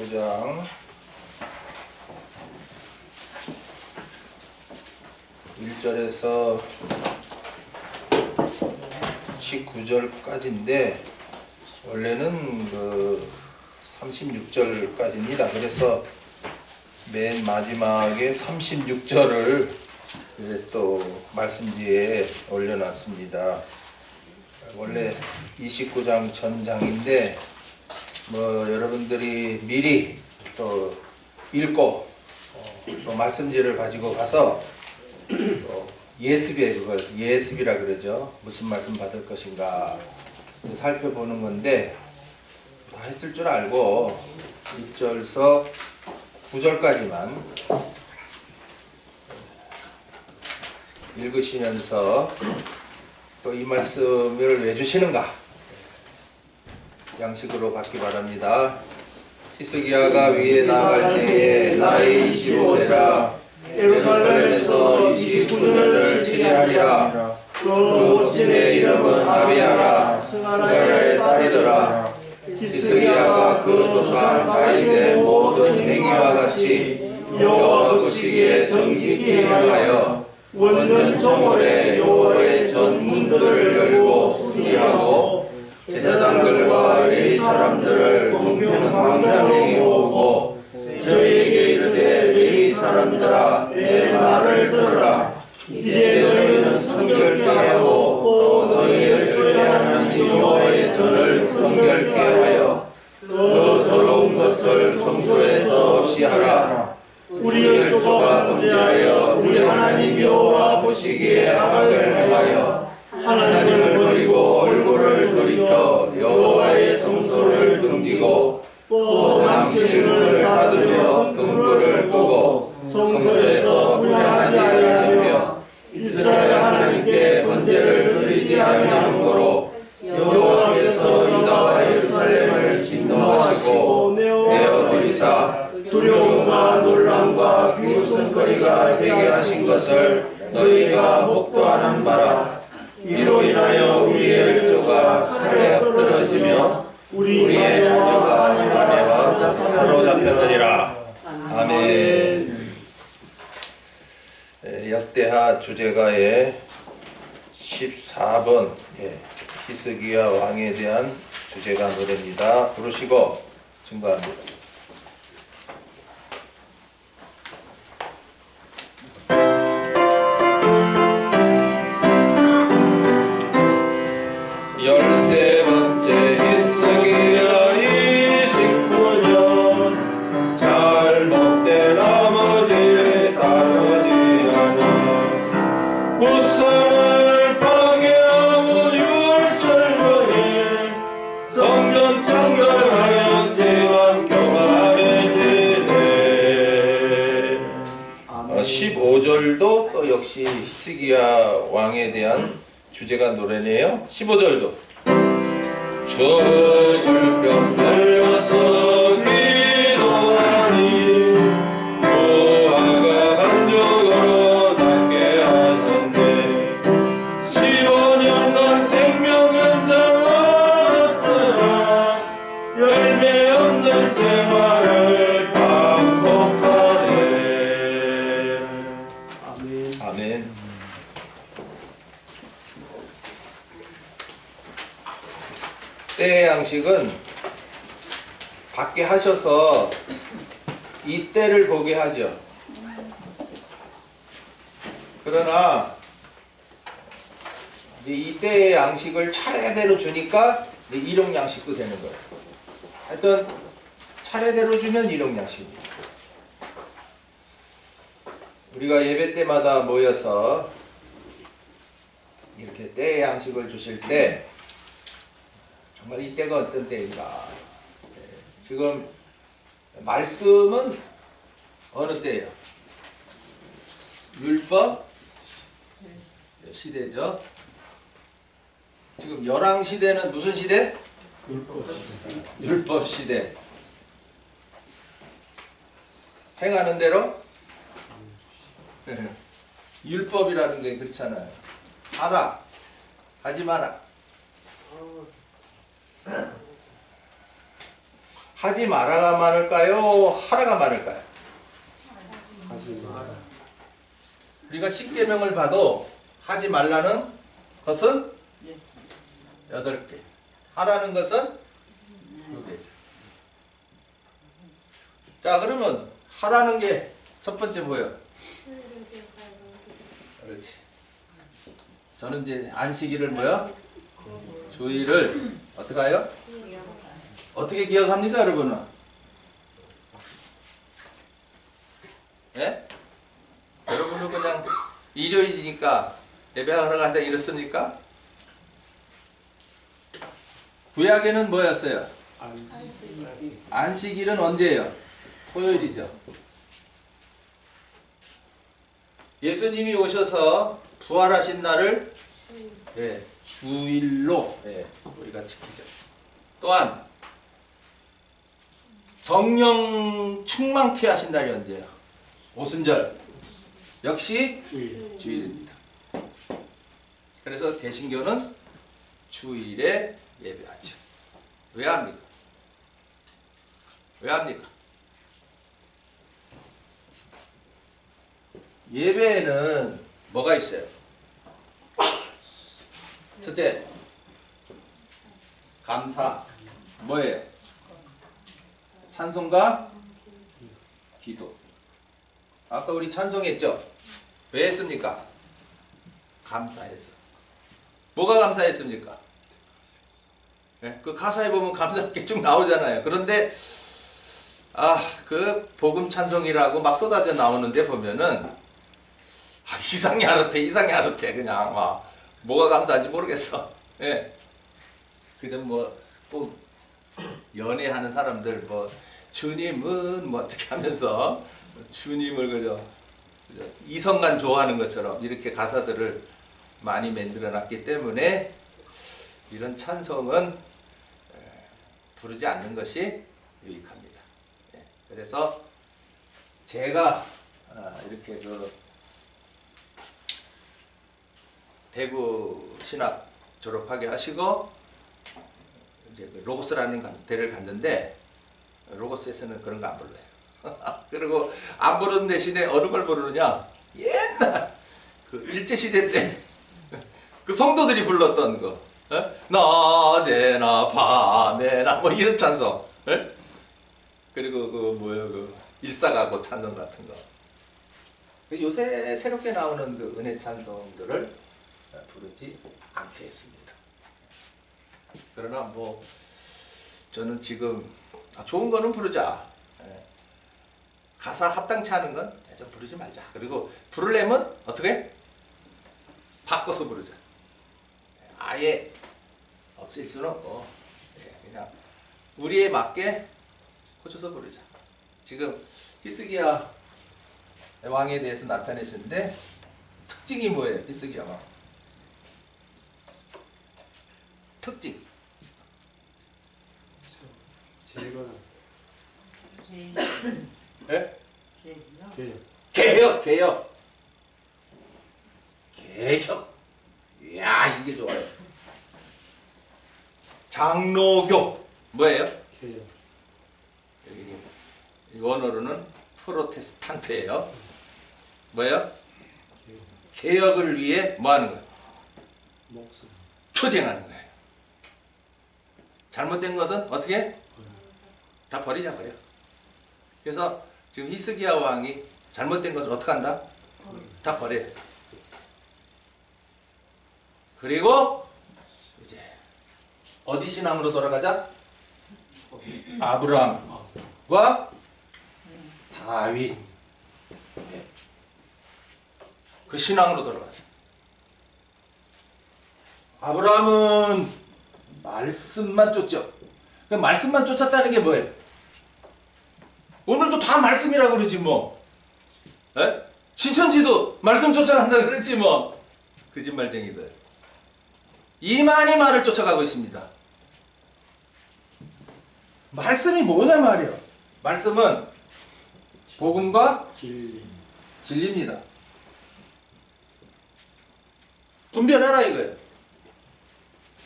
29장 1절에서 19절까지인데 원래는 그 36절까지입니다. 그래서 맨 마지막에 36절을 또 말씀지에 올려놨습니다. 원래 29장 전장인데 여러분들이 미리 또 읽고 또 말씀지를 가지고 가서 예습이에요. 그걸 예습이라 그러죠. 무슨 말씀 받을 것인가 살펴보는 건데 다 했을 줄 알고 1절에서 9절까지만 읽으시면서 또 이 말씀을 왜 주시는가 양식으로 받기 바랍니다. 히스기야가 위에 나갈 때에 나이 25세라 예루살렘에서 29년을 치리하리라. 그 모친의 이름은 아비야라 스가랴의 딸이더라. 히스기야가 그 조상 다윗의 모든 행위와 같이 여호와 보시기에 정직히 행하여 원년 정월에 여호와의 전 문들을 열고 수리하고 제사장들과 레위 사람들을 공평 광장에 모으고 저희에게 이르되 레위 사람들아 내 말을 들으라. 이제 너희는 성결케 하고 또 너희를 교제하는 여호와의 전을 성결케 하여 그 더러운 것을 성소에서 없이 하라. 우리를 좁아 범죄하여 우리 하나님 여호와 보시기에 악을 행하여 하나님을 버리고 얼굴을 돌이켜 여호와의 성소를 등지고 또 망실문을 닫으며 등불을 끄고 성소에서 분향하지 아니하며 이스라엘 하나님께 번제를 드리지 아니하는 거로 여호와께서 유다와 예루살렘을 진노하시고 내어버리사 두려움과 놀람과 비웃음거리가 되게 하신 것을 너희가 목도하는 바라. 이로 인하여 우리의 일조가 칼에 엎드러지며 우리의 자녀가 하나님과 사로잡혔느니라. 아멘. 역대하 주제가의 14번 히스기야 왕에 대한 주제가 노래입니다. 부르시고 증거합니다. 또 역시 히스기야 왕에 대한 주제가 노래네요. 15절도 죽을 병 들려서 기도하니 부하가 반죽으로 낫게 하셨네. 15년간 생명연장 얻었으나 열매 없는 생활을 반복하네. 아멘. 때의 양식은 받게 하셔서 이 때를 보게 하죠. 그러나 이 때의 양식을 차례대로 주니까 일용 양식도 되는 거예요. 하여튼 차례대로 주면 일용 양식입니다. 우리가 예배 때마다 모여서 이렇게 때의 양식을 주실 때 정말 이 때가 어떤 때인가. 지금 말씀은 어느 때예요? 율법 시대죠. 지금 열왕 시대는 무슨 시대? 율법 시대. 행하는 대로 율법이라는 게 그렇잖아요. 하라, 하지 마라. 하지 마라가 많을까요? 하라가 많을까요? 우리가 10계명을 봐도 하지 말라는 것은 8개, 하라는 것은 2개죠. 자, 그러면 하라는 게 첫 번째 뭐예요? 그렇지. 저는 이제 안식일을 뭐야? 주일을 어떻게 해요? 어떻게 기억합니까, 여러분은? 예? 여러분은 그냥 일요일이니까 예배하러 가자 이랬습니까? 구약에는 뭐였어요? 안식일은 언제예요? 토요일이죠. 예수님이 오셔서 부활하신 날을 주일로 우리가 지키죠. 또한 성령 충만케 하신 날이 언제예요? 오순절. 역시 주일입니다. 그래서 개신교는 주일에 예배하죠. 왜 합니까? 왜 합니까? 예배에는 뭐가 있어요? 첫째, 감사. 뭐예요? 찬송과 기도. 아까 우리 찬송했죠? 왜 했습니까? 감사해서. 뭐가 감사했습니까? 네? 그 가사에 보면 감사하게 쭉 나오잖아요. 그런데 그 복음 찬송이라고 막 쏟아져 나오는데 보면은 이상이 하루태 그냥 막 뭐가 감사한지 모르겠어. 예. 그저 또 연애하는 사람들 주님은 어떻게 하면서 주님을 그저 이성간 좋아하는 것처럼 이렇게 가사들을 많이 만들어 놨기 때문에 이런 찬송은 부르지 않는 것이 유익합니다. 예. 그래서 제가 이렇게 대구 신학 졸업하게 하시고 이제 로고스라는 데를 갔는데 로고스에서는 그런 거 안 불러요. 그리고 안 부르는 대신에 어느 걸 부르느냐? 옛날 그 일제 시대 때 그 성도들이 불렀던 거, 낮에나 밤에나 이런 찬송, 그리고 일사가고 찬송 같은 거. 요새 새롭게 나오는 그 은혜 찬송들을 부르지 않게 했습니다. 그러나 저는 지금 좋은 거는 부르자. 가사 합당치 않은 건 좀 부르지 말자. 그리고 부르려면 어떻게? 바꿔서 부르자. 아예 없앨 수는 없고 그냥 우리에 맞게 고쳐서 부르자. 지금 히스기야 왕에 대해서 나타내셨는데 특징이 뭐예요? 히스기야 왕. 특징. 네? 개혁. 이야, 이게 좋아요. 장로교. 뭐예요? 여기 원어로는 프로테스탄트예요. 뭐예요? 개혁을 위해 뭐 하는 거예요? 투쟁하는 거예요. 잘못된 것은 어떻게? 다 버려. 그래서 지금 히스기야 왕이 잘못된 것을 어떻게 한다? 다 버려요. 그리고 이제 어디 신앙으로 돌아가자? 아브라함과 다윗. 그 신앙으로 돌아가자. 아브라함은 말씀만 쫓죠. 그 말씀만 쫓았다는 게 뭐예요? 오늘도 다 말씀이라고 그러지 뭐. 에? 신천지도 말씀 쫓아간다 그러지 뭐. 거짓말쟁이들. 이만희 말을 쫓아가고 있습니다. 말씀이 뭐냐 말이에요. 말씀은 복음과 진리입니다. 분별하라 이거예요.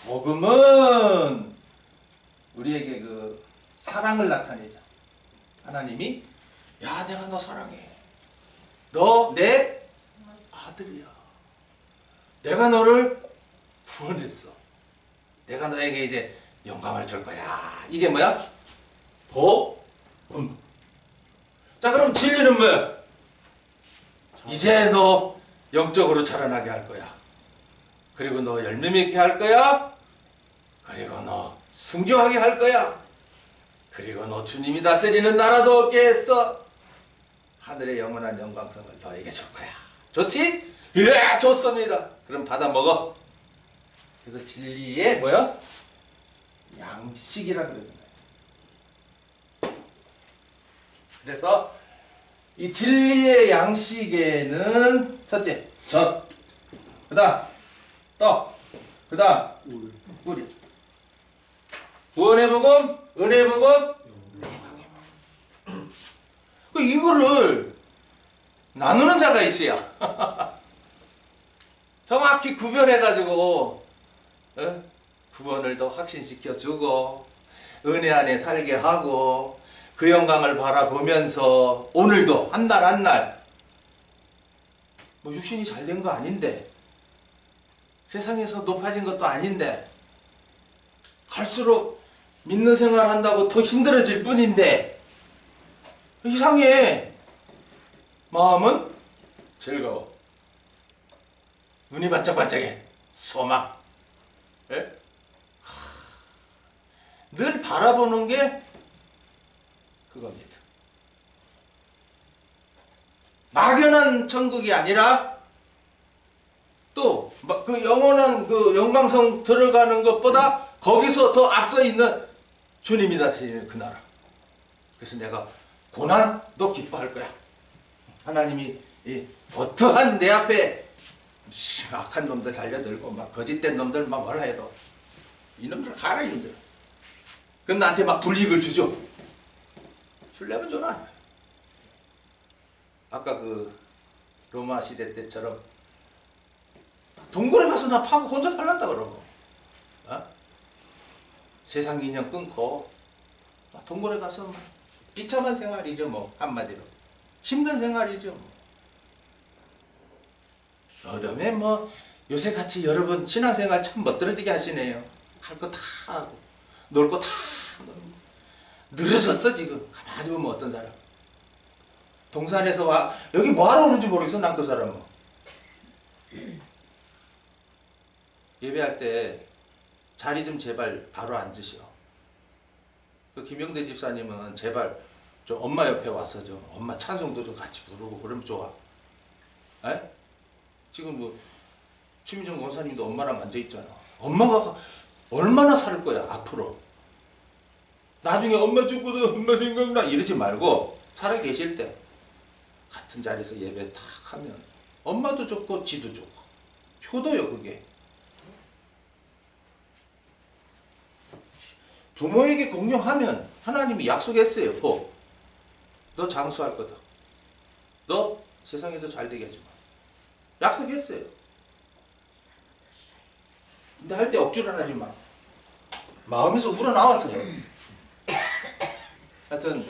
복음은 우리에게 사랑을 나타내죠. 하나님이 야 내가 너 사랑해. 너 내 아들이야. 내가 너를 구원했어. 내가 너에게 이제 영광을 줄 거야. 이게 뭐야? 복음. 자 그럼 진리는 뭐야? 이제 너 영적으로 자라나게 할 거야. 그리고 너 열매 맺게 할 거야. 그리고 너 순교하게 할 거야. 그리고 너 주님이 다스리는 나라도 얻게 했어. 하늘의 영원한 영광성을 너에게 줄 거야. 좋지? 예, 좋습니다. 그럼 받아 먹어. 그래서 진리의 뭐야? 양식이라 그러는 거예요. 그래서 이 진리의 양식에는 첫째, 젖. 그 다음, 떡. 그 다음, 꿀이. 구원의 복음, 은혜의 복음, 영광의 복음. 이거를 나누는 자가 있어야. 정확히 구별해가지고 구원을 더 확신시켜주고 은혜 안에 살게 하고 그 영광을 바라보면서 오늘도 한 날 한 날 뭐 육신이 잘 된 거 아닌데 세상에서 높아진 것도 아닌데 갈수록 믿는 생활 한다고 더 힘들어질 뿐인데 이상해. 마음은 즐거워. 눈이 반짝반짝해. 소망. 예? 늘 바라보는 게 그겁니다. 막연한 천국이 아니라 또 그 영원한 그 영광성 들어가는 것보다 거기서 더 앞서 있는 주님이 다스리는 그 나라. 그래서 내가 고난 너 기뻐할 거야. 하나님이 어떠한 내 앞에 악한 놈들 달려들고 막 거짓된 놈들 막 뭐라 해도 이놈들 가라 이놈들. 그럼 나한테 막 불이익을 주죠. 줄려면 줘라. 아까 그 로마 시대 때처럼 동굴에 가서 나 파고 혼자 살란다 그러고 세상 인연 끊고 동굴에 가서 막 비참한 생활이죠. 뭐 한마디로 힘든 생활이죠. 그다음에 뭐 요새같이 여러분 신앙생활 참 멋들어지게 하시네요. 할 거 다 하고 놀 거 다 늘어졌어 지금. 가만히 보면 어떤 사람 동산에서 와 여기 뭐하러 오는지 모르겠어. 난 그 사람은 예배할 때 자리 좀 제발 바로 앉으시오. 그 김영대 집사님은 제발 좀 엄마 옆에 와서 좀 엄마 찬송도 좀 같이 부르고 그러면 좋아. 에? 지금 뭐 최민정 원사님도 엄마랑 앉아 있잖아. 엄마가 얼마나 살 거야 앞으로. 나중에 엄마 죽고도 엄마 생각나 이러지 말고 살아 계실 때 같은 자리에서 예배 탁 하면 엄마도 좋고 지도 좋고 효도요 그게. 부모에게 공경하면 하나님이 약속했어요. 너 장수할 거다. 너 세상에도 잘 되게 해주마. 약속했어요. 근데 할 때 억지로 하지 마. 마음에서 우러나와서요. 하여튼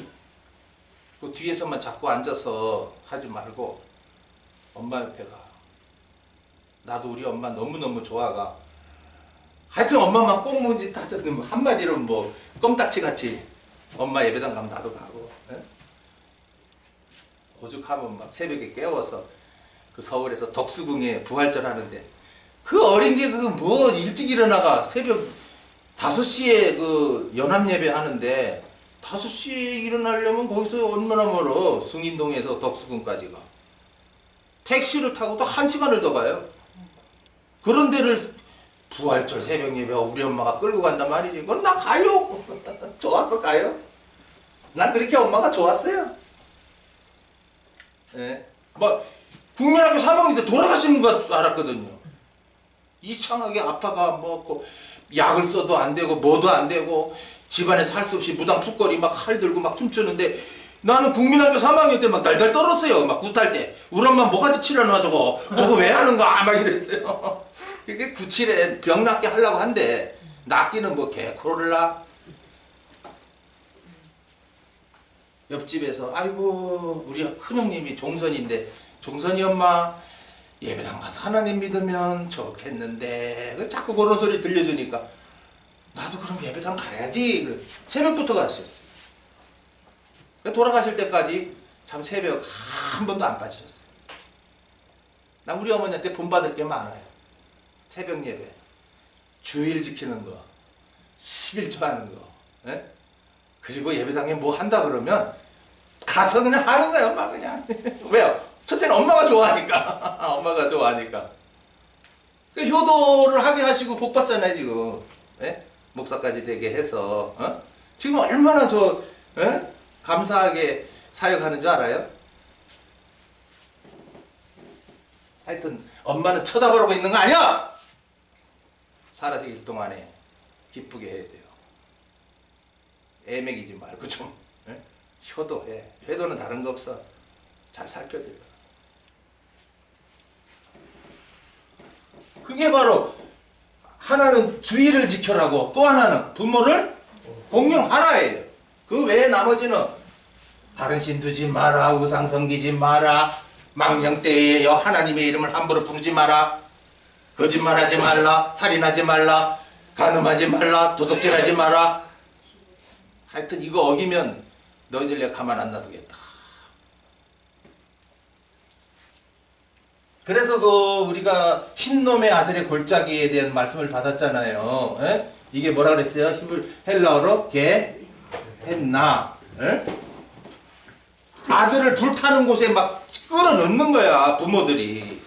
그 뒤에서만 자꾸 앉아서 하지 말고 엄마 옆에 가. 나도 우리 엄마 너무너무 좋아가. 하여튼 엄마만 꼭 뭔지 다 듣는 한마디로 뭐 껌딱지같이 엄마 예배당 가면 나도 가고. 예? 오죽하면 막 새벽에 깨워서 그 서울에서 덕수궁에 부활절 하는데 그 어린 게 그 뭐 일찍 일어나가 새벽 5시에 그 연합예배 하는데 5시에 일어나려면 거기서 얼마나 멀어. 숭인동에서 덕수궁까지가 택시를 타고 또 1시간을 더 가요. 그런 데를 부활절 새벽 예배 우리 엄마가 끌고 간단 말이지. 그건 나 가요. 좋았어 가요. 난 그렇게 엄마가 좋았어요. 예. 뭐 국민학교 사범인데 돌아가시는 거 알았거든요. 이상하게 아빠가 뭐 약을 써도 안 되고 뭐도 안 되고 집안에서 할 수 없이 무당 풋거리 막 칼 들고 막 춤추는데 나는 국민학교 3학년 때 막 달달 떨었어요. 막 굿할 때 우리 엄마 뭐같이 치려나 저거 왜 하는가 막 이랬어요. 그게 97에 병 낫게 하려고 한대. 낫기는 뭐 개코를라 옆집에서 아이고 우리 큰형님이 종선인데 종선이 엄마 예배당 가서 하나님 믿으면 좋겠는데 자꾸 그런 소리 들려주니까 나도 그럼 예배당 가야지. 그래. 새벽부터 갔었어요. 돌아가실 때까지 참 새벽 한 번도 안 빠지셨어요. 나 우리 어머니한테 본받을 게 많아요. 새벽 예배, 주일 지키는 거, 11조 하는 거, 예? 그리고 예배당에 뭐 한다 그러면 가서 그냥 하는 거예요. 엄마 그냥. 왜요? 첫째는 엄마가 좋아하니까. 엄마가 좋아하니까. 효도를 하게 하시고 복 받잖아요 지금. 예? 목사까지 되게 해서. 어? 지금 얼마나 예? 감사하게 사역하는 줄 알아요? 하여튼 엄마는 쳐다보고 있는 거 아니야! 살아계실 동안에 기쁘게 해야 돼요. 애매기지 말고 좀 예? 효도해. 효도는 다른 거 없어. 잘 살펴드려. 그게 바로 하나는 주의를 지켜라고 또 하나는 부모를 공경하라예요. 그 외에 나머지는 다른 신 두지 마라, 우상 섬기지 마라, 망령때에 하나님의 이름을 함부로 부르지 마라, 거짓말하지 말라, 살인하지 말라, 간음하지 말라, 도둑질하지 마라. 하여튼 이거 어기면 너희들 내가 가만 안 놔두겠다. 그래서 우리가 흰놈의 아들의 골짜기에 대한 말씀을 받았잖아요. 에? 이게 뭐라 그랬어요? 헬라어로 게헨나. 아들을 불타는 곳에 막 끌어넣는 거야, 부모들이.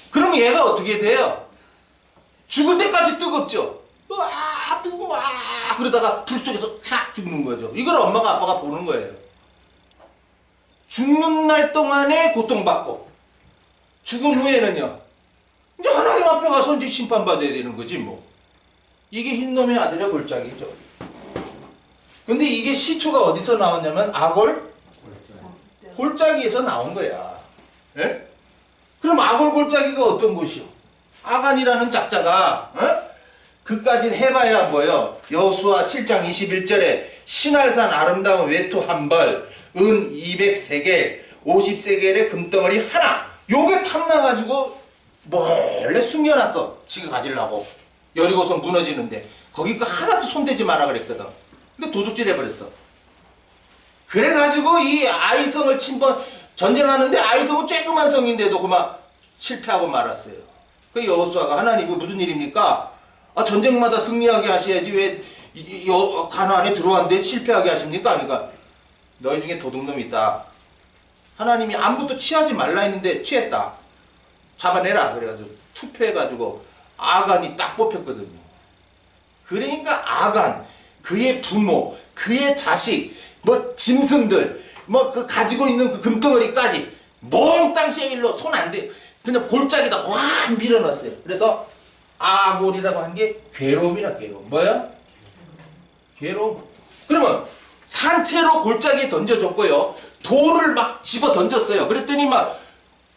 그럼 얘가 어떻게 돼요? 죽을 때까지 뜨겁죠? 으아, 뜨거워. 그러다가 불 속에서 싹 죽는 거죠. 이걸 엄마가 아빠가 보는 거예요. 죽는 날 동안에 고통받고, 죽은 후에는요, 이제 하나님 앞에 가서 이제 심판받아야 되는 거지, 뭐. 이게 흰놈의 아들의 골짜기죠. 근데 이게 시초가 어디서 나왔냐면, 골짜기에서 나온 거야. 예? 그럼 골짜기가 어떤 곳이요? 아간이라는 작자가, 그까진 해봐야 뭐요? 여호수아 7장 21절에 신할산 아름다운 외투 한 벌, 은 200세겔, 50세겔의 금덩어리 하나, 요게 탐나가지고 몰래 숨겨놨어. 지가 가지려고. 여리고성 무너지는데 거기 거 하나도 손대지 마라 그랬거든. 근데 도둑질 해버렸어. 그래가지고 이 아이성을 전쟁하는데 아이성은 쬐끄만 성인데도 그만 실패하고 말았어요. 그 여호수아가 하나님 이거 무슨 일입니까? 전쟁마다 승리하게 하셔야지 왜 가나안에 들어왔는데 실패하게 하십니까? 그러니까 너희 중에 도둑놈이 있다. 하나님이 아무것도 취하지 말라 했는데 취했다. 잡아내라. 그래가지고 투표해가지고 아간이 딱 뽑혔거든요. 그러니까 아간, 그의 부모, 그의 자식, 뭐 짐승들, 뭐 그 가지고 있는 그 금덩어리까지 몽땅 세일로 손 안 대. 그냥 골짜기다 확 밀어넣었어요. 그래서 아골이라고 하는 게 괴로움이라 괴로움. 뭐야? 괴로움. 그러면 산채로 골짜기에 던져줬고요. 돌을 막 집어 던졌어요. 그랬더니 막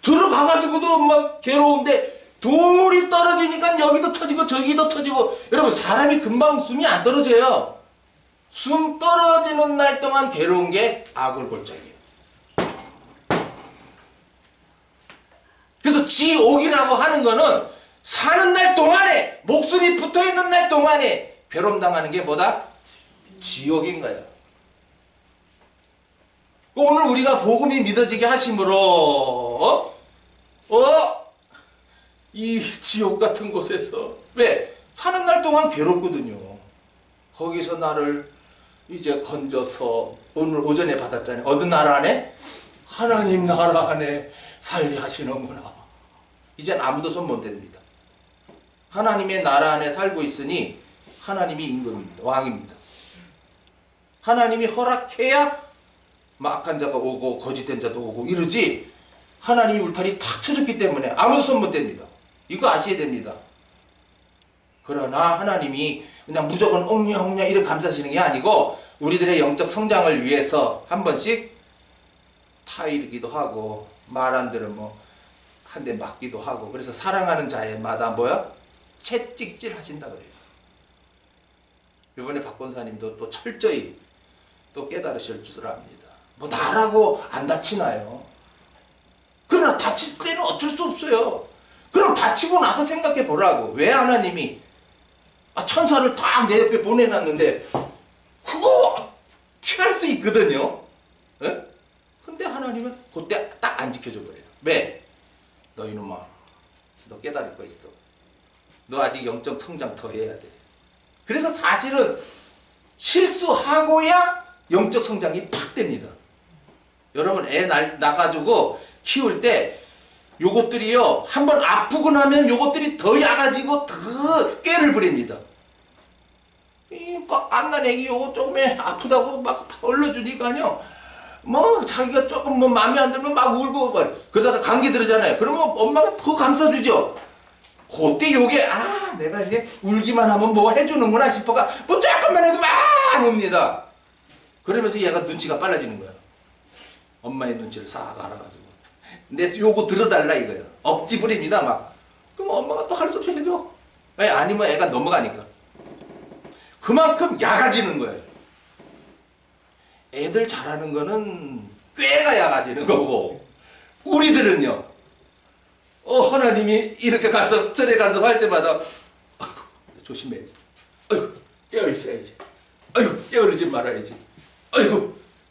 들어가가지고도 막 괴로운데 돌이 떨어지니까 여기도 터지고 저기도 터지고. 여러분 사람이 금방 숨이 안 떨어져요. 숨 떨어지는 날 동안 괴로운 게 아골 골짜기예요. 그래서 지옥이라고 하는 거는 사는 날 동안에 목숨이 붙어있는 날 동안에 괴로움 당하는 게 뭐다? 지옥인 거예요. 오늘 우리가 복음이 믿어지게 하심으로 이 지옥 같은 곳에서 왜? 사는 날 동안 괴롭거든요. 거기서 나를 이제 건져서 오늘 오전에 받았잖아요. 어느 나라 안에? 하나님 나라 안에 살게 하시는구나. 이젠 아무도 손 못 댑니다. 하나님의 나라 안에 살고 있으니 하나님이 임금입니다. 왕입니다. 하나님이 허락해야 악한 자가 오고 거짓된 자도 오고 이러지. 하나님이 울타리 탁 쳐줬기 때문에 아무도 손 못 댑니다. 이거 아셔야 됩니다. 그러나 하나님이 그냥 무조건 옹냐옹냐 이렇게 감싸시는 게 아니고 우리들의 영적 성장을 위해서 한 번씩 타이르기도 하고 말 안 들으면 한 대 맞기도 하고. 그래서 사랑하는 자마다 뭐야? 채찍질 하신다 그래요. 이번에 박권사님도 또 철저히 또 깨달으실 줄 압니다. 뭐 나라고 안 다치나요? 그러나 다칠 때는 어쩔 수 없어요. 그럼 다치고 나서 생각해 보라고. 왜 하나님이 천사를 딱 내 옆에 보내놨는데 그거 피할 수 있거든요. 예? 근데 하나님은 그때 딱 안 지켜줘 버려요. 왜? 너 이놈아, 너 깨달을 거 있어. 너 아직 영적 성장 더 해야 돼. 그래서 사실은 실수하고야 영적 성장이 팍 됩니다. 여러분 애 낳아가지고 키울 때 요것들이요 한번 아프고 나면 요것들이 더 약아지고 더 꾀를 부립니다. 안 난 애기 요거 조금 아프다고 막 얼러주니까요 뭐 자기가 조금 뭐 마음에 안 들면 막 울고 말이야. 그러다가 감기 들잖아요. 그러면 엄마가 더 감싸주죠. 그때 요게 내가 이제 울기만 하면 뭐 해주는구나 싶어가 뭐 조금만 해도 막 웁니다. 그러면서 얘가 눈치가 빨라지는 거야. 엄마의 눈치를 싹 알아가지고 내 요거 들어달라 이거야. 억지 부립니다 막. 그럼 엄마가 또 할 수 없이 해줘. 아니면 애가 넘어가니까. 그만큼 약아지는 거예요. 애들 잘하는 거는 꾀가 약아지는 거고 우리들은요 하나님이 이렇게 가서 절에 가서 할 때마다 조심해야지. 깨어있어야지. 깨어르지 말아야지.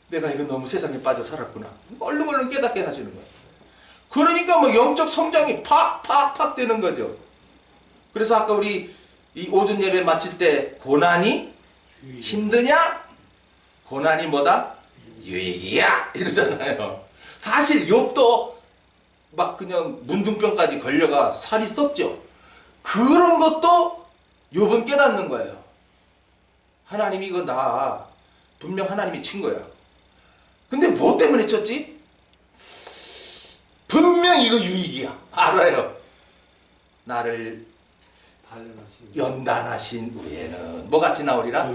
내가 이거 너무 세상에 빠져 살았구나. 얼른 깨닫게 하시는 거예요. 그러니까 뭐 영적 성장이 팍팍팍 되는 거죠. 그래서 아까 우리 이 오전 예배 마칠 때 고난이 힘드냐? 고난이 뭐다? 유익이야! 이러잖아요. 사실 욥도 막 그냥 문둥병까지 걸려가 살이 썩죠. 그런 것도 욥은 깨닫는 거예요. 하나님이 이거 나 분명 하나님이 친 거야. 근데 뭐 때문에 쳤지? 분명 이거 유익이야. 알아요. 나를 연단하신 후에는 뭐같이 나오리라?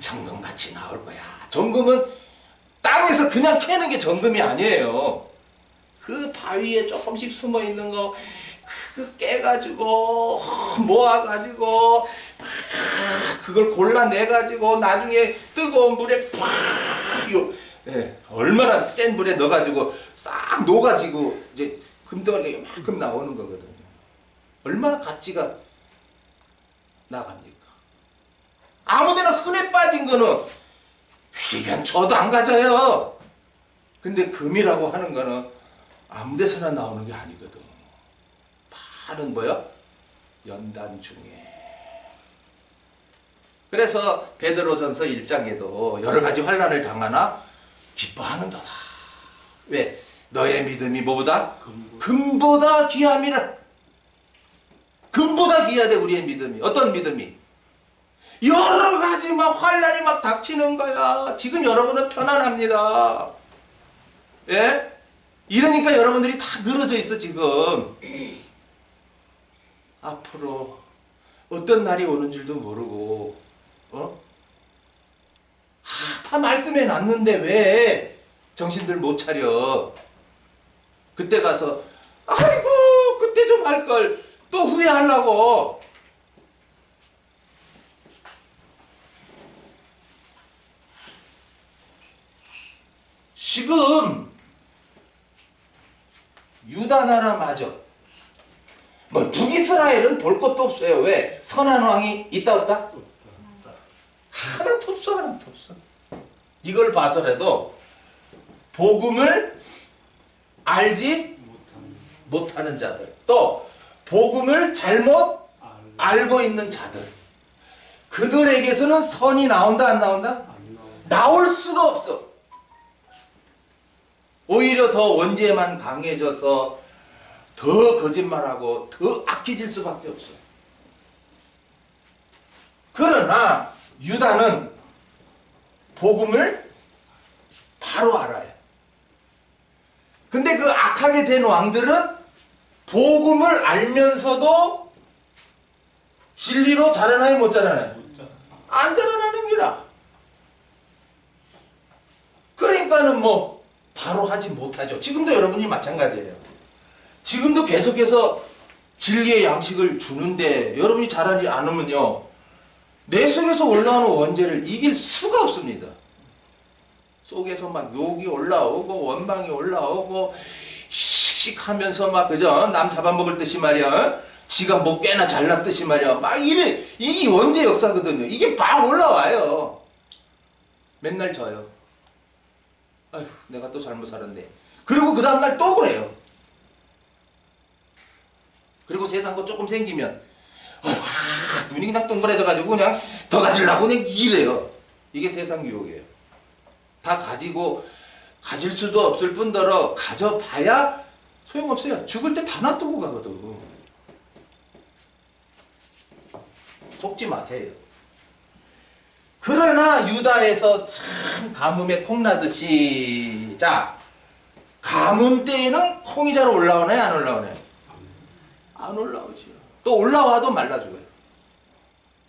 정금같이 나올 거야. 정금은 땅에서 그냥 캐는 게 정금이 아니에요. 그 바위에 조금씩 숨어 있는 거 그 깨가지고 모아가지고 그걸 골라내가지고 나중에 뜨거운 물에 얼마나 센 물에 넣어가지고 싹 녹아지고 이제 금덩어리가 이만큼 나오는 거거든요. 얼마나 가치가 나갑니까? 아무데나 흔해 빠진 거는 귀간 줘도 안 가져요. 근데 금이라고 하는 거는 아무데서나 나오는 게 아니거든. 파는 뭐야? 연단 중에. 그래서 베드로전서 1장에도 여러 가지 환난을 당하나 기뻐하는도다. 왜? 너의 믿음이 뭐보다? 금보다 귀함이라. 금보다 귀하대 우리의 믿음이. 어떤 믿음이? 여러 가지 막 환난이 막 닥치는 거야. 지금 여러분은 편안합니다. 예? 이러니까 여러분들이 다 늘어져 있어 지금. 앞으로 어떤 날이 오는 줄도 모르고 다 말씀해 놨는데 왜 정신들 못 차려. 그때 가서 아이고 그때 좀 할 걸 또 후회하려고. 지금 유다 나라마저 뭐 북이스라엘은 볼 것도 없어요. 왜? 선한 왕이 있다 없다? 하나도 없어. 하나도 없어. 이걸 봐서라도 복음을 알지 못하는 자들, 또 복음을 잘못 알고 있는 자들, 그들에게서는 선이 나온다 안 나온다? 나올 수가 없어. 오히려 더 원죄만 강해져서 더 거짓말하고 더 악해질 수밖에 없어요. 그러나 유다는 복음을 바로 알아요. 근데 그 악하게 된 왕들은 복음을 알면서도 진리로 자라나요 못 자라나요? 안 자라나는 기라. 그러니까는 뭐 바로 하지 못하죠. 지금도 여러분이 마찬가지예요. 지금도 계속해서 진리의 양식을 주는데 여러분이 잘하지 않으면요 내 속에서 올라오는 원죄를 이길 수가 없습니다. 속에서 막 욕이 올라오고 원망이 올라오고 씩씩하면서 막 그죠? 남 잡아먹을 듯이 말이야. 지가 뭐 꽤나 잘났듯이 말이야. 막 이래. 이게 원죄 역사거든요. 이게 막 올라와요. 맨날 져요. 아휴, 내가 또 잘못 살았네. 그리고 그 다음날 또 그래요. 그리고 세상도 조금 생기면 눈이 그냥 동그래져가지고 그냥 더 가지려고 그냥 이래요. 이게 세상 유혹이에요. 다 가지고 가질 수도 없을 뿐더러 가져봐야 소용없어요. 죽을 때 다 놔두고 가거든. 속지 마세요. 그러나 유다에서 참 가뭄에 콩나듯이 자 가뭄 때에는 콩이 잘 올라오나요? 안 올라오나요? 안 올라오죠. 또 올라와도 말라 죽어요.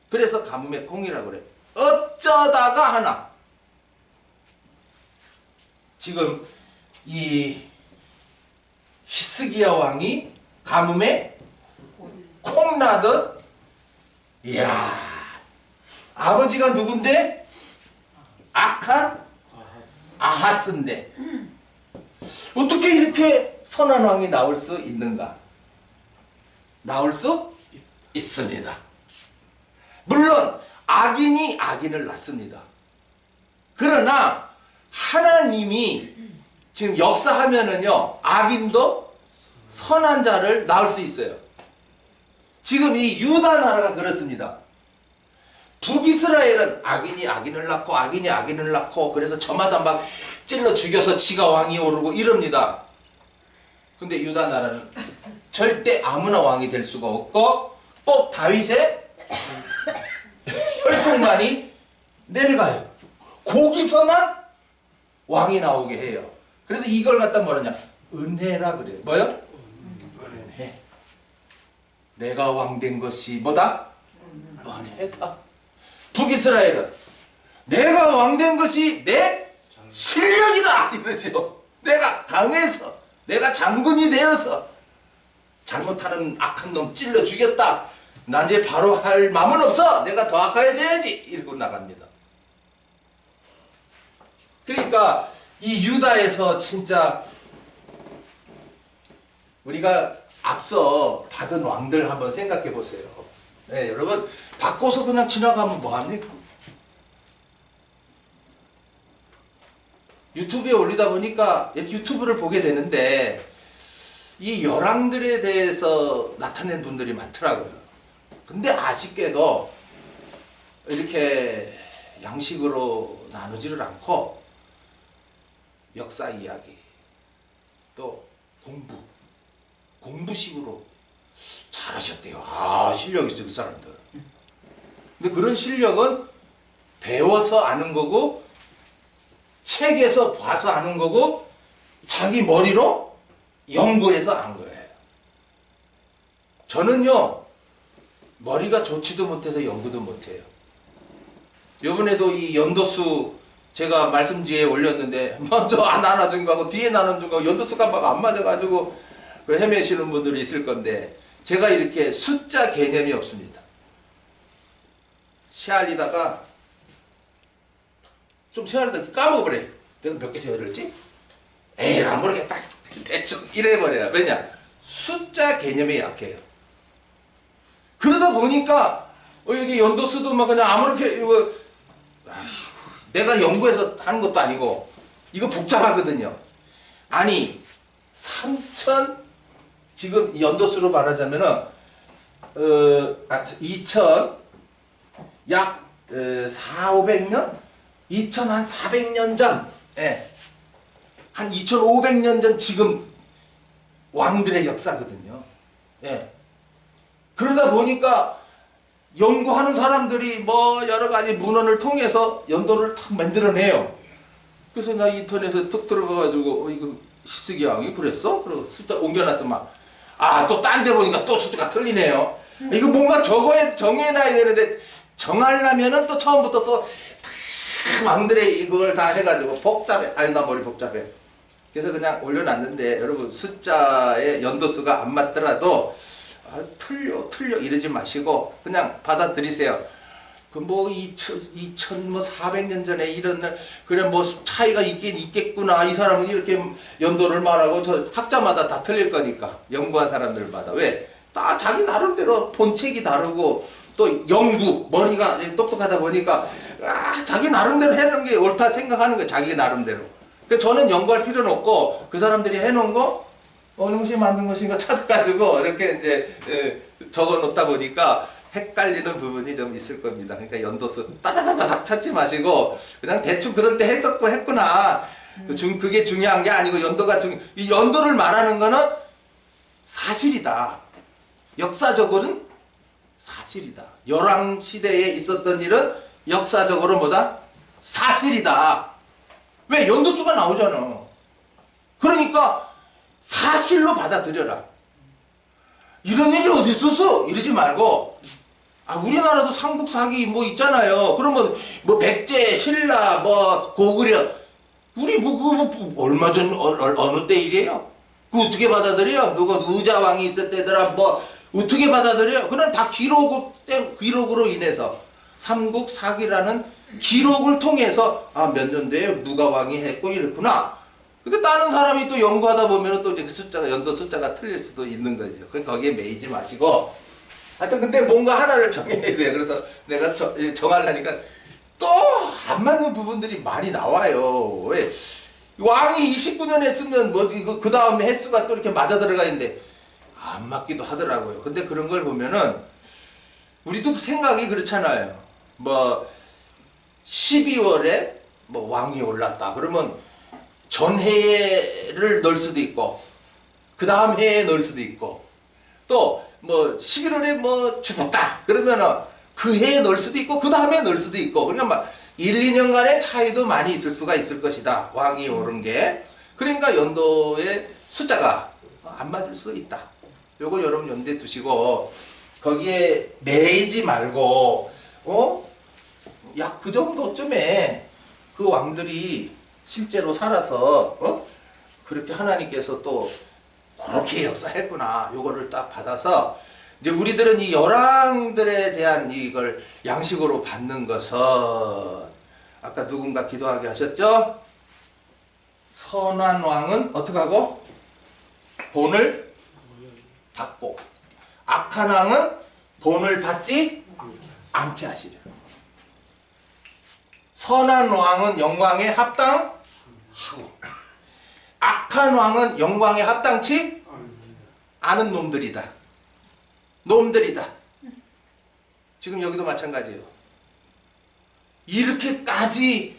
그래서 가뭄의 콩이라고 그래. 어쩌다가 하나 지금 이 히스기야 왕이 가뭄에 콩나듯 이야 아버지가 누군데? 악한 아하스인데 어떻게 이렇게 선한 왕이 나올 수 있는가? 나올 수 있습니다. 물론 악인이 악인을 낳습니다. 그러나 하나님이 지금 역사하면은요 악인도 선한 자를 낳을 수 있어요. 지금 이 유다 나라가 그렇습니다. 북이스라엘은 악인이 악인을 낳고 악인이 악인을 낳고 그래서 저마다 막 찔러 죽여서 지가 왕이 오르고 이럽니다. 근데 유다 나라는 절대 아무나 왕이 될 수가 없고 또 다윗의 혈통만이 내려가요. 거기서만 왕이 나오게 해요. 그래서 이걸 갖다 뭐라냐 은혜라 그래요. 뭐요? 은혜. 내가 왕된 것이 뭐다? 은혜다. 북이스라엘은 내가 왕된 것이 내 실력이다 이러죠. 내가 강해서 내가 장군이 되어서 잘못하는 악한 놈 찔러 죽였다. 난 이제 바로 할 마음은 없어. 내가 더 악해져야지 이러고 나갑니다. 그러니까 이 유다에서 진짜 우리가 앞서 받은 왕들 한번 생각해 보세요. 네, 여러분 바꿔서 그냥 지나가면 뭐합니까? 유튜브에 올리다 보니까 유튜브를 보게 되는데 이 열왕들에 대해서 나타낸 분들이 많더라고요. 근데 아쉽게도 이렇게 양식으로 나누지를 않고 역사 이야기 또 공부식으로 잘하셨대요. 아 실력 있어요 그 사람들. 근데 그런 실력은 배워서 아는 거고 책에서 봐서 아는 거고 자기 머리로 연구해서 안 거예요. 저는요 머리가 좋지도 못해서 연구도 못해요. 이번에도 이 연도수 제가 말씀지에 올렸는데 먼저 안 나눠준 거하고 뒤에 나눠준 거하고 연도수가 막 안 맞아가지고 헤매시는 분들이 있을 건데 제가 이렇게 숫자 개념이 없습니다. 시알리다가 좀 시알리다가 까먹어버려요. 내가 몇 개 세워야 될지? 에이 안 모르겠다. 대충 이래버려요. 왜냐? 숫자 개념이 약해요. 그러다 보니까 여기 연도수도 막 그냥 아무렇게 이거 내가 연구해서 하는 것도 아니고 이거 복잡하거든요. 아니 3천 지금 연도수로 말하자면은 2000 약 4,500년? 2000 한 400년 전 예. 한 2500년 전 지금 왕들의 역사거든요. 예. 그러다 보니까 연구하는 사람들이 뭐 여러 가지 문헌을 통해서 연도를 탁 만들어내요. 그래서 나 인터넷에 툭 들어가가지고 이거 히스기야 왕이 그랬어? 그리고 숫자 옮겨놨더만 또 딴 데 보니까 또 숫자가 틀리네요. 이거 뭔가 정해놔야 되는데 정하려면은 또 처음부터 또 왕들의 이걸 다 해가지고 복잡해. 아니 나 머리 복잡해. 그래서 그냥 올려놨는데 여러분 숫자의 연도수가 안 맞더라도 틀려 이러지 마시고 그냥 받아들이세요. 그 뭐 2400년 전에 이런 날 그래 뭐 차이가 있긴 있겠구나. 이 사람은 이렇게 연도를 말하고 저 학자마다 다 틀릴 거니까 연구한 사람들마다 왜? 다 자기 나름대로 본책이 다르고 또 연구 머리가 똑똑하다 보니까 자기 나름대로 해놓은 게 옳다 생각하는 거예요. 자기 나름대로. 그러니까 저는 연구할 필요는 없고 그 사람들이 해놓은 거 어느 것이 만든 것인가 찾아가지고 이렇게 이제 적어 놓다 보니까 헷갈리는 부분이 좀 있을 겁니다. 그러니까 연도수 따다다닥 찾지 마시고 그냥 대충 그런 때 했었고 했구나. 그게 중요한 게 아니고 연도가 이 연도를 말하는 거는 사실이다. 역사적으로는 사실이다. 열왕 시대에 있었던 일은 역사적으로 뭐다? 사실이다. 왜? 연도수가 나오잖아. 그러니까 사실로 받아들여라. 이런 일이 어디 있었어? 이러지 말고 우리나라도 삼국사기 뭐 있잖아요. 그러면 뭐 백제, 신라, 뭐 고구려 우리 얼마 전 어느 때 일이에요? 그 어떻게 받아들여요? 누가 의자왕이 있었대더라 뭐 어떻게 받아들여요? 그건 다 기록으로 인해서 삼국사기라는 기록을 통해서 몇 년도에 누가 왕이 했고 이랬구나. 근데 다른 사람이 또 연구하다 보면 또 이제 숫자가 연도 숫자가 틀릴 수도 있는 거죠. 그러니까 거기에 매이지 마시고 하여튼 근데 뭔가 하나를 정해야 돼요. 그래서 내가 정하려니까 또 안 맞는 부분들이 많이 나와요. 왜? 왕이 29년 했으면 뭐 그 다음에 횟수가 또 이렇게 맞아 들어가 있는데 안 맞기도 하더라고요. 근데 그런 걸 보면은 우리도 생각이 그렇잖아요. 뭐 12월에 뭐 왕이 올랐다. 그러면 전해를 넣을 수도 있고 그 다음 해에 넣을 수도 있고 또 뭐 11월에 뭐 죽었다 그러면은 그 해에 넣을 수도 있고 그 다음에 넣을 수도 있고 그러니까 막 1, 2년간의 차이도 많이 있을 수가 있을 것이다. 왕이 오른 게. 그러니까 연도의 숫자가 안 맞을 수도 있다. 요거 여러분 염두에 두시고 거기에 매이지 말고 약 그 정도쯤에 그 왕들이 실제로 살아서 그렇게 하나님께서 또 그렇게 역사했구나. 요거를 딱 받아서 이제 우리들은 이 열왕들에 대한 이걸 양식으로 받는 것은 아까 누군가 기도하게 하셨죠? 선한 왕은 어떻게 하고? 본을 받고 악한 왕은 본을 받지 않게 하시려. 선한 왕은 영광에 합당하고 악한 왕은 영광에 합당치 않은 놈들이다. 지금 여기도 마찬가지예요. 이렇게까지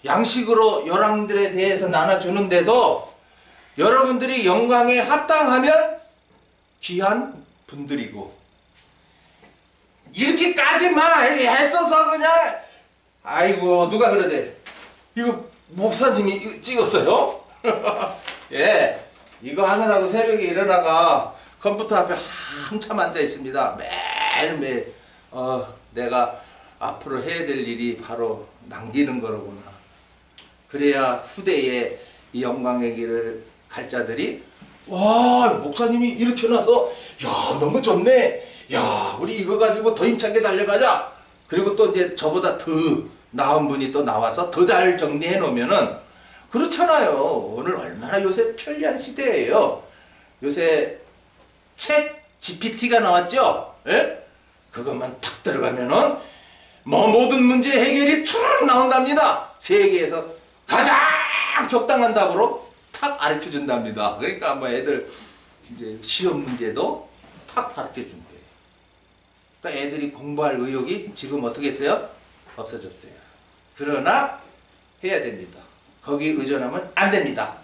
양식으로 열왕들에 대해서 나눠주는데도 여러분들이 영광에 합당하면 귀한 분들이고 이렇게까지만 했어서 그냥 아이고 누가 그러대. 이거 목사님이 찍었어요? 예, 이거 하느라고 새벽에 일어나가 컴퓨터 앞에 한참 앉아 있습니다. 매일매일 내가 앞으로 해야 될 일이 바로 남기는 거로구나. 그래야 후대에 이 영광의 길을 갈 자들이 와 목사님이 이렇게 나서 야 너무 좋네. 야 우리 이거 가지고 더 힘차게 달려가자. 그리고 또 이제 저보다 더 나은 분이 또 나와서 더 잘 정리해 놓으면은 그렇잖아요. 오늘 얼마나 요새 편리한 시대예요. 요새 챗 GPT가 나왔죠? 예? 그것만 탁 들어가면은 뭐 모든 문제 해결이 쭉 나온답니다. 세계에서 가장 적당한 답으로 탁 가르쳐 준답니다. 그러니까 뭐 애들 이제 시험 문제도 탁 가르쳐 준대요. 그러니까 애들이 공부할 의욕이 지금 어떻게 했어요? 없어졌어요. 그러나 해야 됩니다. 거기에 의존하면 안 됩니다.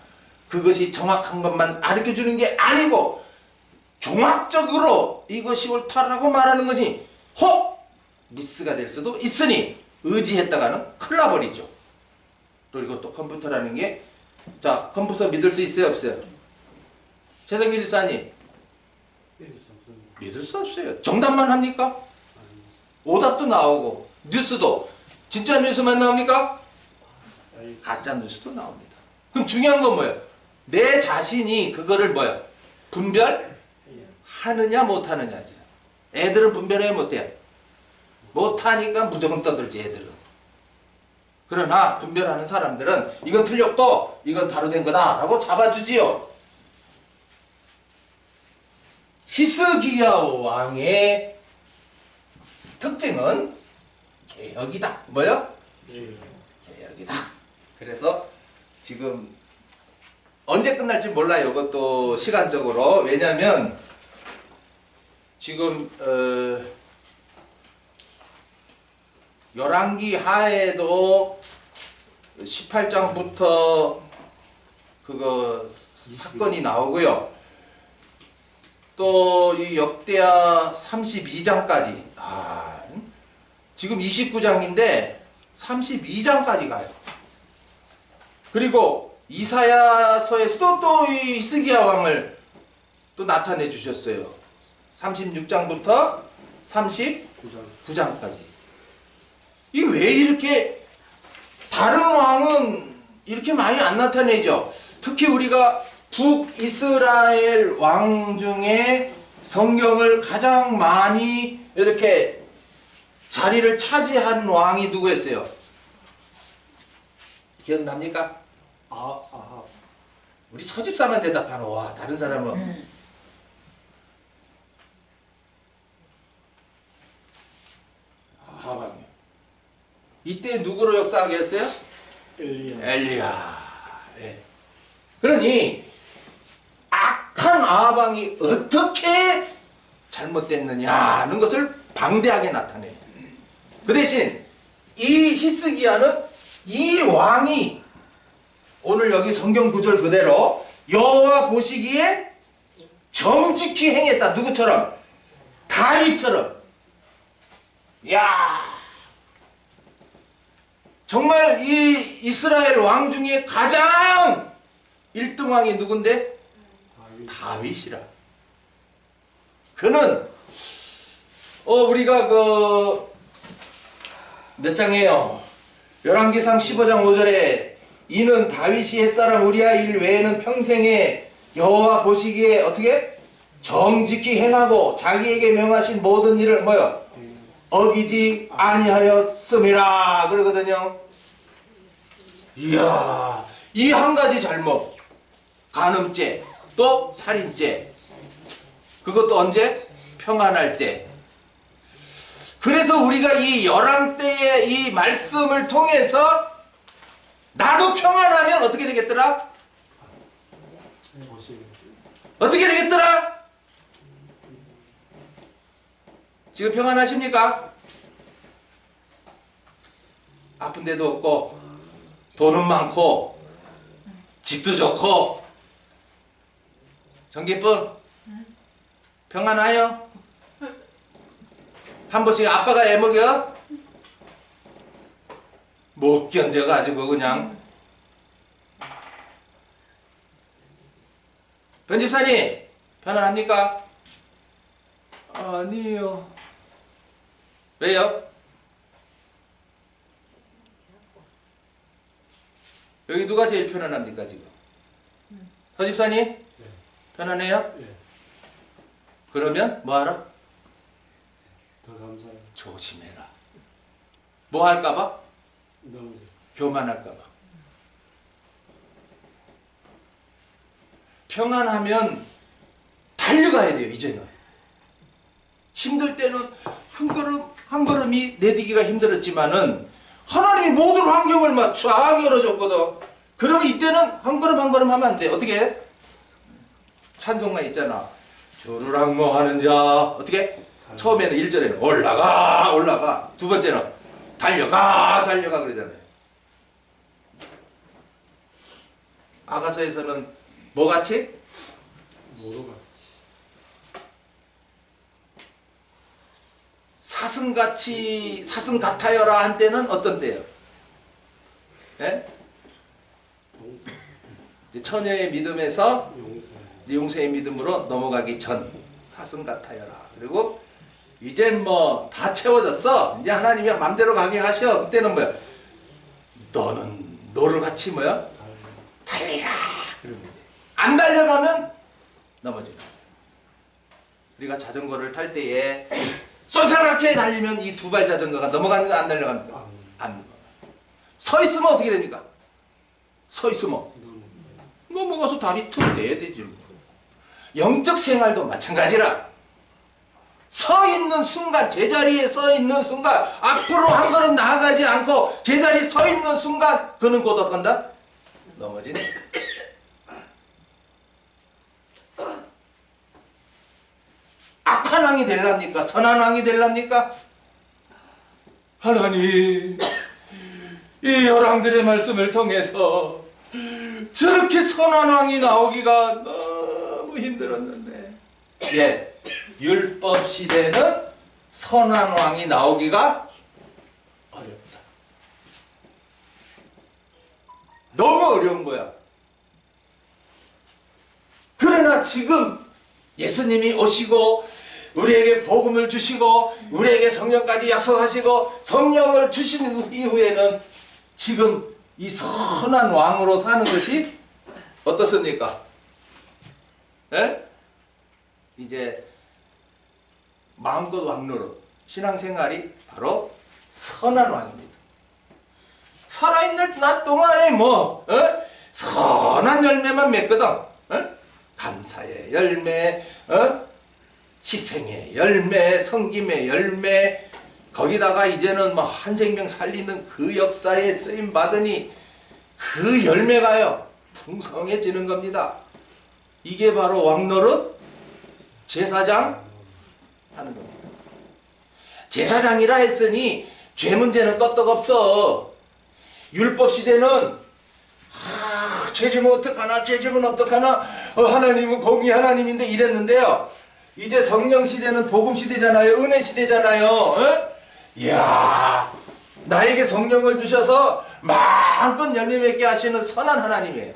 그것이 정확한 것만 가르쳐 주는 게 아니고 종합적으로 이것이 옳다라고 말하는 것이 혹 미스가 될 수도 있으니 의지했다가는 큰일 나버리죠. 그리고 또 컴퓨터라는 게 자 컴퓨터 믿을 수 있어요 없어요? 최성길 지사님 믿을 수 없어요. 정답만 합니까? 오답도 나오고 뉴스도 진짜 뉴스만 나옵니까? 가짜 뉴스도 나옵니다. 그럼 중요한 건 뭐예요? 내 자신이 그거를 뭐예요? 분별하느냐 못하느냐죠. 애들은 분별해 못해요. 못하니까 무조건 떠들지 애들은. 그러나 분별하는 사람들은 이건 틀렸고 이건 다루된 거다 라고 잡아주지요. 히스기야 왕의 특징은 개혁이다. 뭐요? 개혁이다. 그래서 지금 언제 끝날지 몰라요. 이것도 시간적으로. 왜냐하면 지금 열왕기 하에도 18장부터 그거 사건이 나오고요. 또 이 역대하 32장까지 지금 29장인데 32장까지 가요. 그리고 이사야서에서도 또 이 히스기야 왕을 또 나타내 주셨어요. 36장부터 39장까지. 이게 왜 이렇게 다른 왕은 이렇게 많이 안 나타내죠? 특히 우리가 북이스라엘 왕 중에 성경을 가장 많이 이렇게 자리를 차지한 왕이 누구였어요? 기억납니까? 아합. 우리 서집사만 대답하노. 와, 다른 사람은 아합이요. 이때 누구로 역사하게 했어요? 엘리야. 네. 그러니 악한 아합왕이 어떻게 잘못됐느냐 하는 것을 방대하게 나타내요. 그 대신 이 히스기야는 이 왕이 오늘 여기 성경 구절 그대로 여호와 보시기에 정직히 행했다. 누구처럼? 다윗처럼. 야, 정말 이 이스라엘 왕 중에 가장 1등 왕이 누군데? 다윗이라. 그는 우리가 몇 장이에요? 열왕기상 15장 5절에 이는 다윗이 햇사람 우리아 일 외에는 평생에 여호와 보시기에 어떻게? 정직히 행하고 자기에게 명하신 모든 일을 뭐요? 어기지 아니하였음이라 그러거든요. 이야, 이 한 가지 잘못, 간음죄, 또 살인죄, 그것도 언제? 평안할 때. 그래서 우리가 이 열왕 때의 이 말씀을 통해서 나도 평안하면 어떻게 되겠더라? 어떻게 되겠더라? 지금 평안하십니까? 아픈 데도 없고 돈은 많고 집도 좋고 정기쁨 평안하여? 한 번씩 아빠가 애먹여? 못 견뎌가지고 그냥. 변집사님 편안합니까? 아니요. 왜요? 여기 누가 제일 편안합니까 지금? 서집사님? 네. 편안해요? 네. 그러면 뭐하라? 더 감사해요. 조심해라. 뭐 할까봐? 너무 교만할까봐. 평안하면 달려가야 돼요. 이제는 힘들 때는 한 걸음 한 걸음이 내디기가 힘들었지만은 하나님이 모든 환경을 막 쫙 열어줬거든. 그러면 이때는 한 걸음 한 걸음 하면 안 돼. 어떻게 해? 찬송만 있잖아. 주를 앙모하는 자 어떻게? 처음에는 1절에는 올라가 올라가, 두 번째는 달려가 달려가 그러잖아요. 아가서에서는 뭐같이? 모로같이. 사슴같이 사슴 같아요라 한 때는 어떤 때요? 예? 처녀의 믿음에서 용서의 믿음으로 넘어가기 전 사슴 같아요라. 그리고 이젠 뭐 다 채워졌어. 이제 하나님이 맘대로 가게 하셔. 그때는 뭐야? 너는 노루같이 뭐야? 달리라. 안 달려가면 넘어지는. 우리가 자전거를 탈 때에 쏠쏠하게 달리면 이 두 발 자전거가 넘어가는가 안 날아갑니까? 안 안 넘어가. 서 있으면 어떻게 됩니까? 서 있으면 넘어가서 다리 툭 내야 되지. 영적 생활도 마찬가지라. 서 있는 순간, 제자리에 서 있는 순간, 앞으로 한 걸음 나아가지 않고 제자리에 서 있는 순간 그는 곧 어떡한다? 넘어지네. 악한 왕이 될랍니까? 선한 왕이 될랍니까? 하나님, 이 열왕들의 말씀을 통해서 저렇게 선한 왕이 나오기가 너무 힘들었는데, 예, 율법 시대는 선한 왕이 나오기가 어렵다. 너무 어려운 거야. 그러나 지금 예수님이 오시고 우리에게 복음을 주시고 우리에게 성령까지 약속하시고 성령을 주신 이후에는 지금 이 선한 왕으로 사는 것이 어떻습니까? 예? 이제 마음껏 왕노릇 신앙생활이 바로 선한 왕입니다. 살아있는 낮 동안에 뭐 선한 열매만 맺거든. 감사의 열매, 희생의 열매, 섬김의 열매, 거기다가 이제는 뭐 한 생명 살리는 그 역사에 쓰임 받으니 그 열매가요 풍성해지는 겁니다. 이게 바로 왕노릇 제사장 하는 겁니다. 제사장이라 했으니 죄 문제는 껐떡없어. 율법 시대는 죄지면 어떡하나, 죄지면 어떡하나, 하나님은 공의 하나님인데 이랬는데요. 이제 성령 시대는 복음 시대잖아요. 은혜 시대잖아요. 이야, 나에게 성령을 주셔서 마음껏 열매 맺게 하시는 선한 하나님이에요.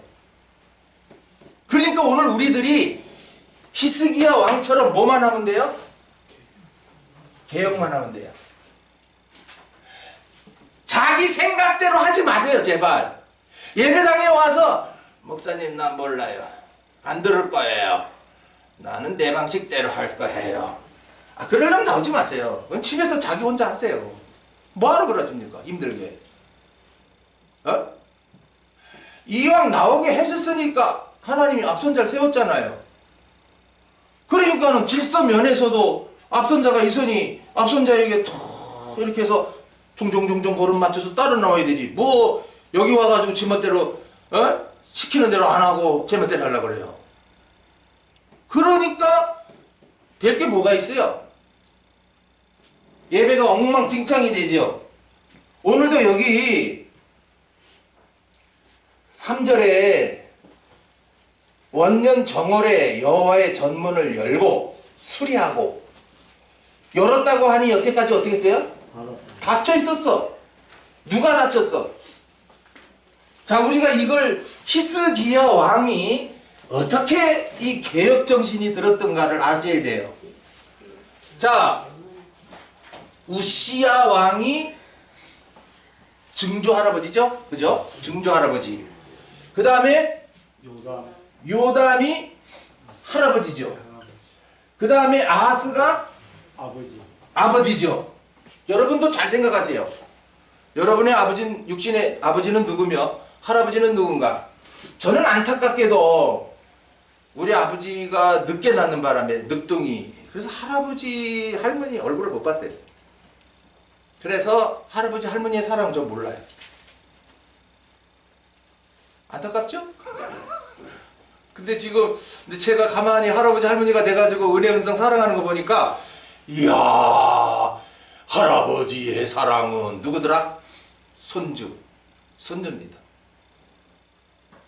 그러니까 오늘 우리들이 히스기야 왕처럼 뭐만 하면 돼요? 개혁만 하면 돼요. 자기 생각대로 하지 마세요, 제발. 예배당에 와서 목사님 난 몰라요. 안 들을 거예요. 나는 내 방식대로 할 거예요. 그러려면 나오지 마세요. 그건 집에서 자기 혼자 하세요. 뭐하러 그러십니까? 힘들게. 이왕 나오게 해줬으니까 하나님이 앞선자를 세웠잖아요. 그러니까는 질서 면에서도 앞선자가 있으니 앞선자에게 툭 이렇게 해서 종종종종 걸음 맞춰서 따라 나와야 되지. 뭐 여기 와가지고 지멋대로 시키는 대로 안 하고 제멋대로 하려고 그래요. 그러니까 될 게 뭐가 있어요? 예배가 엉망진창이 되죠. 오늘도 여기 3절에 원년 정월에 여호와의 전문을 열고 수리하고 열었다고 하니 여태까지 어떻게 했어요? 닫혀 있었어. 누가 닫혔어? 자, 우리가 이걸 히스기야 왕이 어떻게 이 개혁 정신이 들었던가를 알아야 돼요. 자, 우시야 왕이 증조 할아버지죠? 그죠? 증조 할아버지. 그 다음에 요담이 할아버지죠. 그 다음에 아하스가 아버지죠. 여러분도 잘 생각하세요. 여러분의 아버지는, 육신의 아버지는 누구며 할아버지는 누군가? 저는 안타깝게도 우리 아버지가 늦게 낳는 바람에 늑둥이, 그래서 할아버지 할머니 얼굴을 못 봤어요. 그래서 할아버지 할머니의 사랑은 좀 몰라요. 안타깝죠? 근데 지금 제가 가만히 할아버지 할머니가 돼가지고 은혜 은성 사랑하는 거 보니까 이야, 할아버지의 사랑은 누구더라? 손주입니다.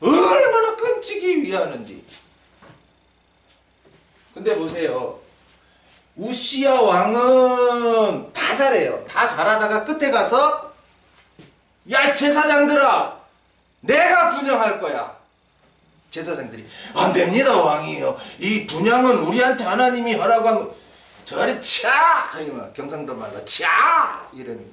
얼마나 끔찍이 위하는지. 근데 보세요. 우시야 왕은 다 잘해요. 다 잘하다가 끝에 가서 야, 제사장들아, 내가 분양할 거야. 제사장들이 안 됩니다, 왕이요. 이 분양은 우리한테 하나님이 하라고 한 거. 저리 차! 경상도 말로 차! 이러니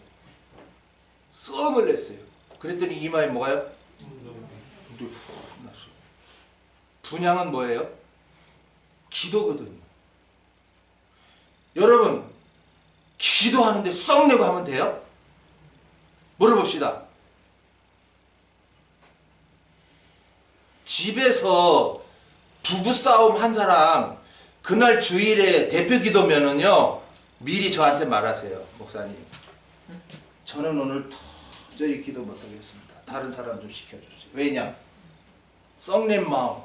썸을 냈어요. 그랬더니 이마에 뭐가요? 근데 훅 났어요. 분양은 뭐예요? 기도거든요. 여러분, 기도하는데 썩내고 하면 돼요? 물어봅시다. 집에서 부부싸움 한 사람 그날 주일에 대표 기도면은요 미리 저한테 말하세요. 목사님 저는 오늘 도저히 기도 못하겠습니다. 다른 사람 좀 시켜주세요. 왜냐? 썩낸 마음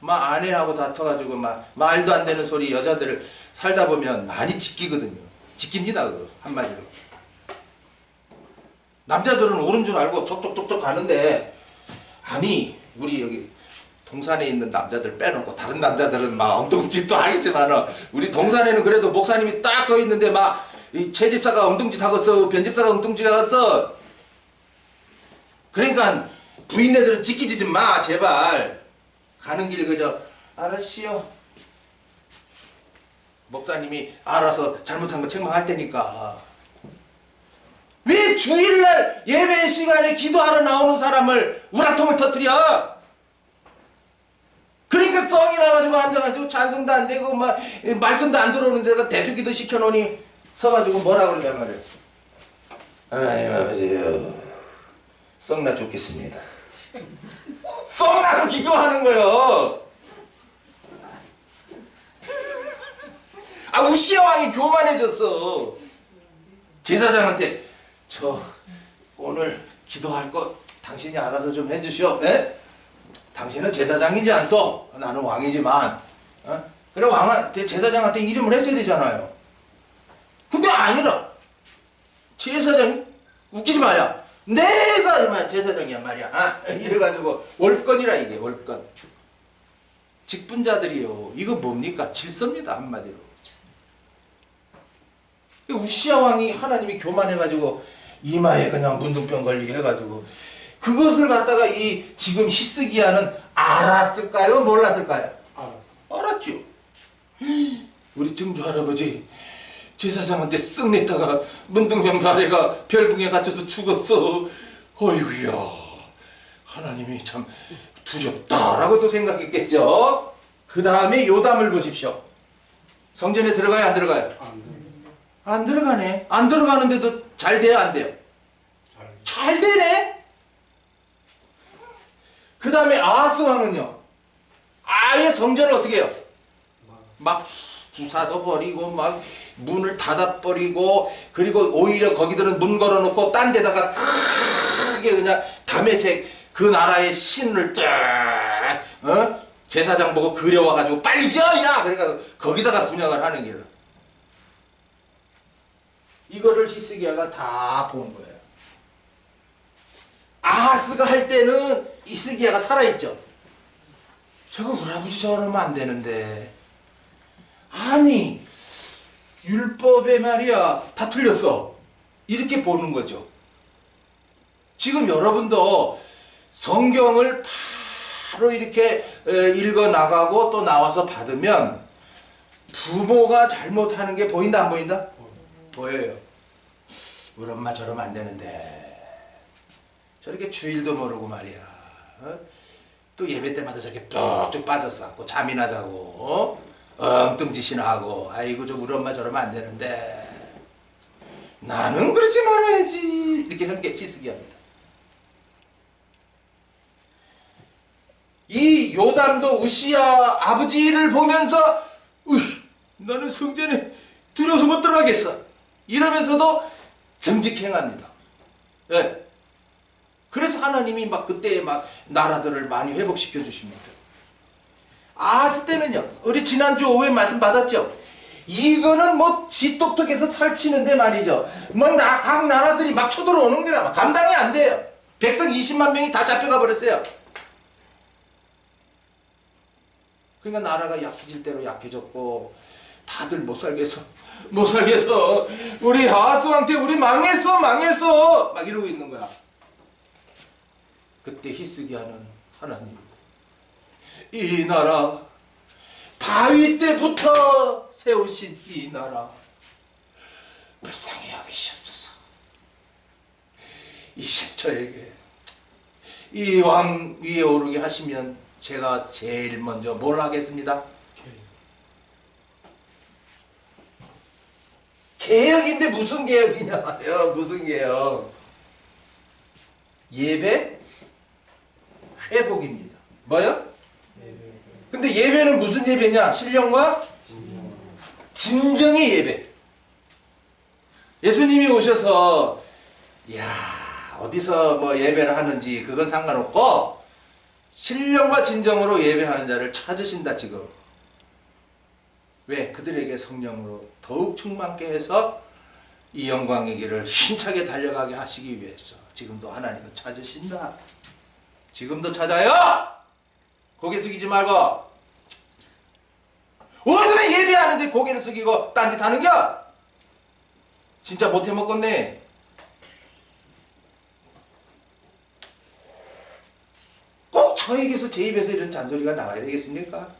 막 아내하고 다퉈가지고 막 말도 안 되는 소리 여자들 살다 보면 많이 지키거든요. 지킵니다. 그거 한마디로. 남자들은 옳은 줄 알고 톡톡톡톡 가는데 아니 우리 여기 동산에 있는 남자들 빼놓고 다른 남자들은 막 엉뚱짓도 하겠지만 우리 동산에는 그래도 목사님이 딱 서 있는데 막 제 집사가 엉뚱짓 하겠어 변집사가 엉뚱짓 하겠어. 그러니까 부인네들은 지키지 좀 마 제발. 가는 길 그저 알았시요. 목사님이 알아서 잘못한 거 책망할 테니까. 왜 주일날 예배 시간에 기도하러 나오는 사람을 우라통을 터뜨려? 그러니까 썽이 나가지고 앉아가지고 찬송도 안 되고 막 말씀도 안 들어오는 데가 대표 기도 시켜놓으니 서가지고 뭐라 그러냐 말이야. 하나님 아버지요 썩나 죽겠습니다. 썩나서 기도하는 거요. 아 우시아 왕이 교만해졌어. 제사장한테 저 오늘 기도할 거 당신이 알아서 좀 해주시오. 네? 당신은 제사장이지 않소? 나는 왕이지만. 그래 왕한테 제사장한테 이름을 했어야 되잖아요. 근데 아니라 제사장이 웃기지 마야. 내가 제사장이야 말이야. 이래가지고 월권이라 이게 월권. 직분자들이요. 이거 뭡니까? 질서입니다 한마디로. 우시아 왕이 하나님이 교만해가지고 이마에 그냥 문둥병 걸리게 해가지고 그것을 갖다가 이 지금 히스기야는 알았을까요? 몰랐을까요? 알았죠. 우리 증조 할아버지 제사장한테 쓱 냈다가 문둥병 가래가 별궁에 갇혀서 죽었어. 어이구야 하나님이 참 두렵다라고도 생각했겠죠. 그 다음에 요담을 보십시오. 성전에 들어가요 안 들어가요? 안 들어가네. 안 들어가는데도 잘 돼요 안 돼요? 잘 되네. 그 다음에 아하스 왕은요 아예 성전을 어떻게 해요? 막 부사도 버리고 막 문을 닫아버리고 그리고 오히려 거기들은 문 걸어놓고 딴 데다가 크게 그냥 다메섹 그 나라의 신을 쫙 제사장 보고 그려와가지고 빨리 지어 야 그러니까 거기다가 분양을 하는 길을 이거를 히스기야가 다 본 거예요. 아하스가 할 때는 히스기야가 살아있죠. 저거 우리 아버지 저러면 안 되는데 아니 율법에 말이야 다 틀렸어. 이렇게 보는 거죠. 지금 여러분도 성경을 바로 이렇게 읽어 나가고 또 나와서 받으면 부모가 잘못하는 게 보인다 안 보인다? 보여요. 우리 엄마 저러면 안 되는데 저렇게 주일도 모르고 말이야. 또 예배 때마다 저렇게 뚝뚝 빠졌었고 잠이나 자고 엉뚱짓이나 하고 아이고 저 우리 엄마 저러면 안 되는데 나는 그러지 말아야지 이렇게 함께 지쓰게 합니다. 이 요담도 우시야 아버지를 보면서 나는 성전에 두려워서 못 들어가겠어 이러면서도 정직히 행합니다. 네. 그래서 하나님이 막 그때 막 나라들을 많이 회복시켜 주십니다. 아하스 때는요 우리 지난주 오후에 말씀 받았죠. 이거는 뭐 지똑똑해서 살치는데 말이죠 뭐 각 나라들이 막 쳐들어오는 게 막 감당이 안 돼요. 백성 20만 명이 다 잡혀가 버렸어요. 그러니까 나라가 약해질 대로 약해졌고 다들 못 살겠어 우리 아하스 왕 때 우리 망했어 막 이러고 있는 거야. 그때 히스기야는 하나님 이 나라 다윗 때부터 세우신 이 나라 불쌍히 여기시옵소서. 이제 저에게 이 왕 위에 오르게 하시면 제가 제일 먼저 뭘 하겠습니다? 개혁인데 무슨 개혁이냐 말이야. 무슨 개혁. 예배 회복입니다. 뭐요? 근데 예배는 무슨 예배냐? 신령과 진정의 예배. 예수님이 오셔서 야 어디서 뭐 예배를 하는지 그건 상관없고 신령과 진정으로 예배하는 자를 찾으신다 지금. 왜? 그들에게 성령으로 더욱 충만케 해서 이 영광의 길을 힘차게 달려가게 하시기 위해서 지금도 하나님은 찾으신다. 지금도 찾아요. 고개 숙이지 말고. 오늘은 예배하는데 고개를 숙이고 딴짓 하는겨? 진짜 못해 먹겠네. 꼭 저에게서 제 입에서 이런 잔소리가 나와야 되겠습니까?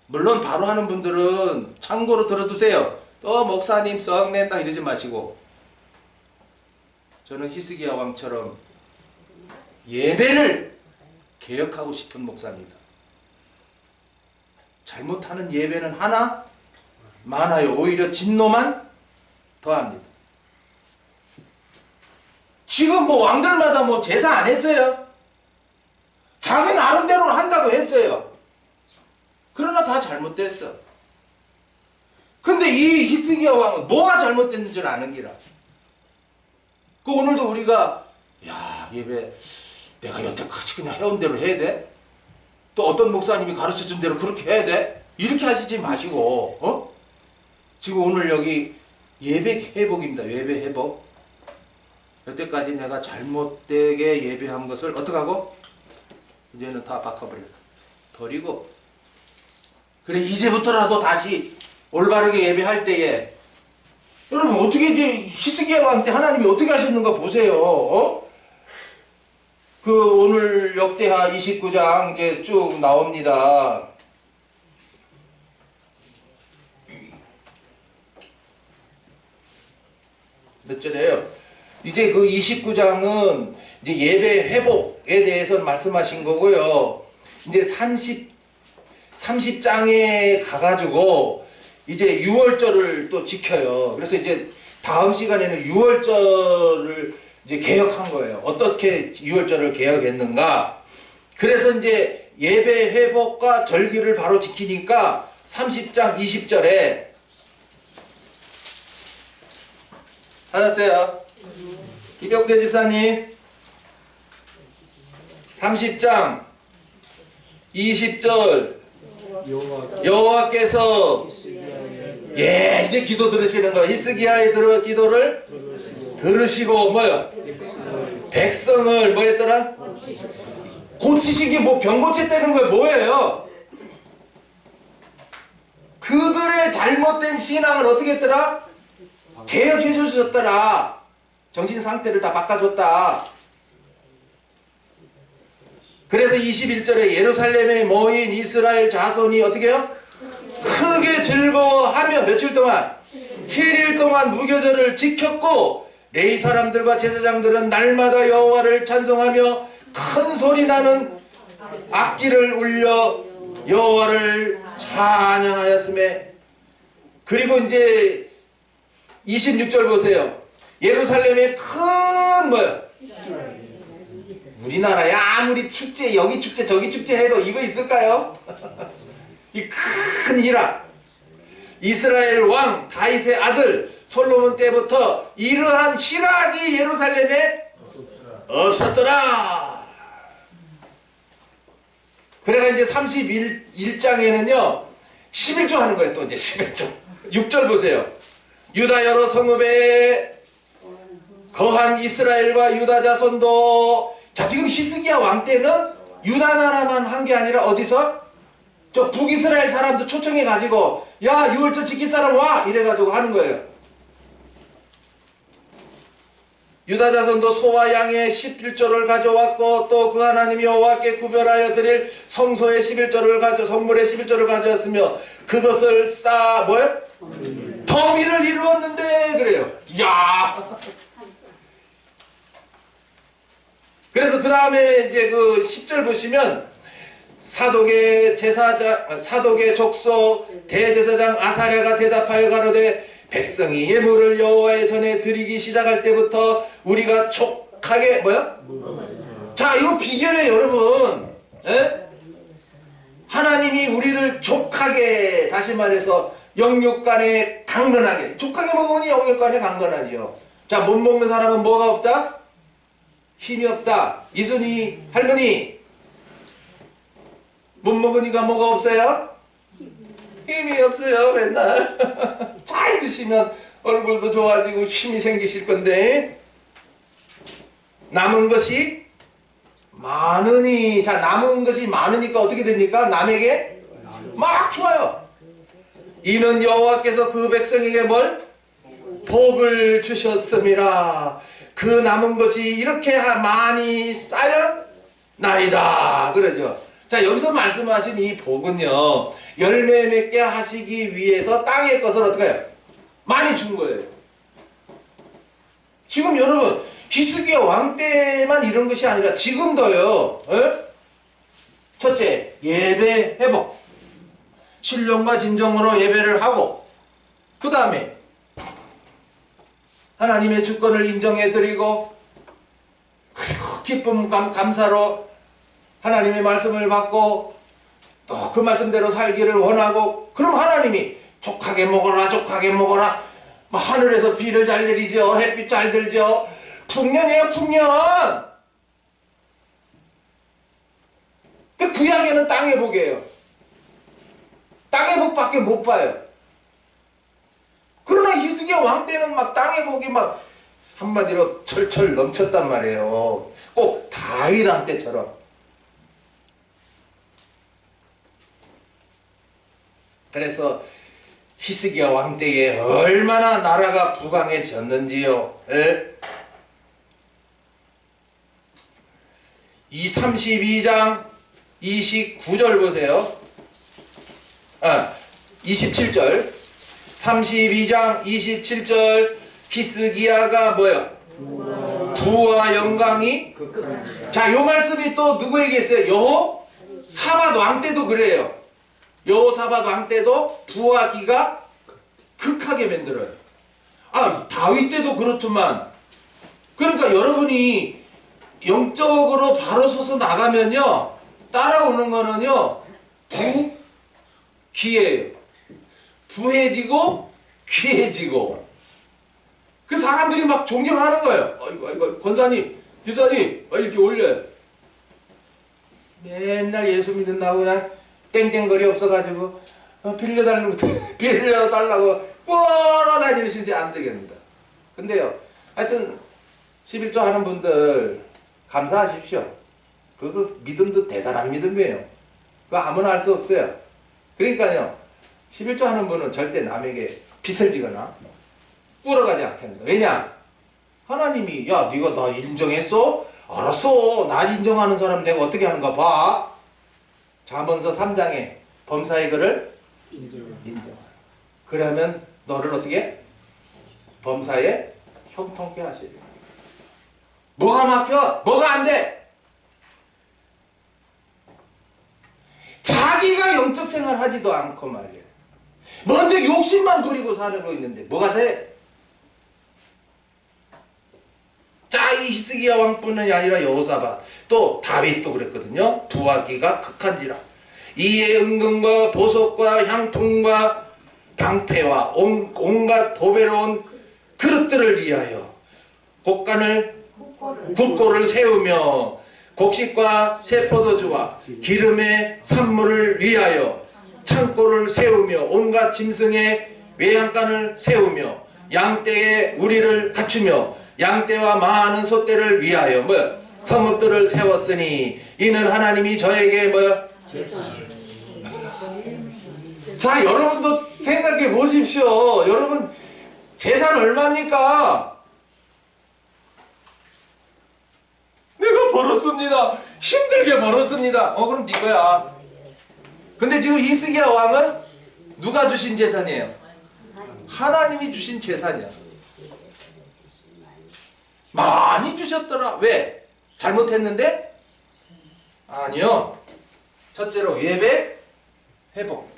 물론 바로 하는 분들은 참고로 들어두세요. 또 목사님 썩낸다 이러지 마시고. 저는 히스기야 왕처럼 예배를 개혁하고 싶은 목사입니다. 잘못하는 예배는 하나 많아요. 오히려 진노만 더합니다. 지금 뭐 왕들마다 뭐 제사 안 했어요. 자기 나름대로 한다고 했어요. 그러나 다 잘못됐어. 근데 이 히스기야 왕은 뭐가 잘못됐는 줄 아는 기라. 그 오늘도 우리가 야 예배 내가 여태까지 그냥 해온 대로 해야 돼? 또 어떤 목사님이 가르쳐준 대로 그렇게 해야 돼? 이렇게 하시지 마시고 지금 오늘 여기 예배 회복입니다. 예배 회복. 여태까지 내가 잘못되게 예배한 것을 어떡하고? 이제는 다 바꿔버려. 버리고 그래 이제부터라도 다시 올바르게 예배할 때에 여러분 어떻게 이제 히스기야 왕 때 하나님이 어떻게 하셨는가 보세요. 그 오늘 역대하 29장 이제 쭉 나옵니다. 몇 절이에요? 이제 그 29장은 이제 예배 회복에 대해서 말씀하신 거고요. 이제 30장에 가가지고 이제 유월절을 또 지켜요. 그래서 이제 다음 시간에는 유월절을 이제 개혁한 거예요. 어떻게 유월절을 개혁했는가? 그래서 이제 예배 회복과 절기를 바로 지키니까 30장 20절에 찾았어요? 김영대 집사님 30장 20절 여호와께서 이제 기도 들으시는 거예요. 히스기야의 기도를 들으시고 뭐요? 백성을 뭐 했더라? 고치신 게 뭐 병 고쳤다는 거예요. 뭐예요? 그들의 잘못된 신앙을 어떻게 했더라? 개혁해 주셨더라. 정신 상태를 다 바꿔줬다. 그래서 21절에 예루살렘에 모인 이스라엘 자손이 어떻게 해요? 크게 즐거워하며 며칠 동안 7일 동안 무교절을 지켰고 레위 사람들과 제사장들은 날마다 여호와를 찬송하며 큰 소리 나는 악기를 울려 여호와를 찬양하였음에 그리고 이제 26절 보세요. 예루살렘에 큰 뭐요? 우리나라에 아무리 축제 여기 축제 저기 축제 해도 이거 있을까요? 이 큰 희락. 이스라엘 왕 다윗의 아들 솔로몬 때부터 이러한 희락이 예루살렘에 없었더라. 그래가 이제 31장에는요 11조 하는 거예요. 또 이제 11조 6절 보세요. 유다 여러 성읍에 거한 이스라엘과 유다 자손도 자 지금 히스기야 왕 때는 유다 나라만 한 게 아니라 어디서? 저 북이스라엘 사람도 초청해 가지고 야 유월절 지킬 사람 와 이래가지고 하는 거예요. 유다 자손도 소와 양의 11조를 가져왔고 또 그 하나님 여호와께 구별하여 드릴 성소의 11조를 성물의 11조를 가져왔으며 그것을 뭐예요? 더미를 이루었는데 그래요. 야. 그래서 그 다음에 이제 그 10절 보시면 사독의 족속 대제사장 아사랴가 대답하여 가로되 백성이 예물을 여호와의 전에 드리기 시작할 때부터 우리가 족하게 뭐야? 자, 이거 비결이에요, 여러분. 에? 하나님이 우리를 족하게, 다시 말해서 영육간에 강건하게, 족하게 먹으니 영육간에 강건하지요. 자, 못 먹는 사람은 뭐가 없다? 힘이 없다. 이순이 할머니, 못 먹으니까 뭐가 없어요? 힘이 없어요, 맨날. 잘 드시면 얼굴도 좋아지고 힘이 생기실 건데, 남은 것이 많으니, 자, 남은 것이 많으니까 어떻게 됩니까? 남에게 막 좋아요. 이는 여호와께서 그 백성에게 뭘? 복을 주셨음이라. 그 남은 것이 이렇게 많이 쌓였나이다. 그러죠. 자, 여기서 말씀하신 이 복은요, 열매 맺게 하시기 위해서 땅의 것을 어떻게 해요? 많이 준 거예요. 지금 여러분, 히스기야 왕 때만 이런 것이 아니라 지금도요. 에? 첫째, 예배 회복. 신령과 진정으로 예배를 하고, 그 다음에 하나님의 주권을 인정해 드리고, 그리고 기쁨 감사로 하나님의 말씀을 받고 또 그 말씀대로 살기를 원하고, 그럼 하나님이 족하게 먹어라 족하게 먹어라, 뭐 하늘에서 비를 잘 내리죠. 햇빛 잘 들죠. 풍년이에요, 풍년. 그 구약에는 땅의 복이에요. 땅의 복밖에 못 봐요. 그러나 히스기야 왕 때는 막 땅의 복이 막 한마디로 철철 넘쳤단 말이에요. 꼭 다윗 왕 때처럼. 그래서 히스기야 왕 때에 얼마나 나라가 부강해졌는지요. 이 32장 29절 보세요. 27절. 32장 27절. 히스기야가 뭐야? 부와 영광이. 자, 요 말씀이 또 누구에게 있어요? 여호사밧 왕 때도 그래요. 여호사밧 왕 때도 부와 기가 극하게 만들어요. 다윗 때도 그렇지만, 그러니까 여러분이 영적으로 바로 서서 나가면요, 따라오는 거는요, 기예요. 부해지고 귀해지고. 그 사람들이 막 존경하는 거예요. 아이고, 권사님, 집사님, 이렇게 올려요. 맨날 예수 믿는다고 그냥 땡땡거리 없어가지고 빌려달라고 끌어다니는 신세 안 되겠습니다. 근데요, 하여튼 11조 하는 분들 감사하십시오. 그거 믿음도 대단한 믿음이에요. 그거 아무나 할 수 없어요. 그러니까요, 11조 하는 분은 절대 남에게 빚을 지거나 끌어가지 않습니다. 왜냐? 하나님이, 야, 네가 나 인정했어? 알았어. 날 인정하는 사람 내가 어떻게 하는가 봐. 잠언서 3장에 범사의 글을 인정하라. 그러면 너를 어떻게? 범사에 형통케 하시리. 뭐가 막혀? 뭐가 안 돼? 자기가 영적 생활 하지도 않고 말이야. 먼저 욕심만 부리고 살고 있는데 뭐가 돼? 자, 이 히스기야 왕뿐만이 아니라 여호사밧, 또 다윗도 그랬거든요. 부하기가 극한지라. 이에 은금과 보석과 향품과 방패와 온갖 보배로운 그릇들을 위하여 국고를 세우며 곡식과 새포도주와 기름의 산물을 위하여 창고를 세우며 온갖 짐승의 외양간을 세우며 양떼에 우리를 갖추며 양떼와 많은 소떼를 위하여 성읍들을 세웠으니 이는 하나님이 저에게 자, 여러분도 생각해 보십시오. 여러분 재산 얼마입니까? 내가 벌었습니다. 힘들게 벌었습니다. 그럼 네 거야. 근데 지금 히스기야 왕은 누가 주신 재산이에요? 하나님이 주신 재산이야. 많이 주셨더라. 왜? 잘못했는데? 아니요. 첫째로 예배 회복.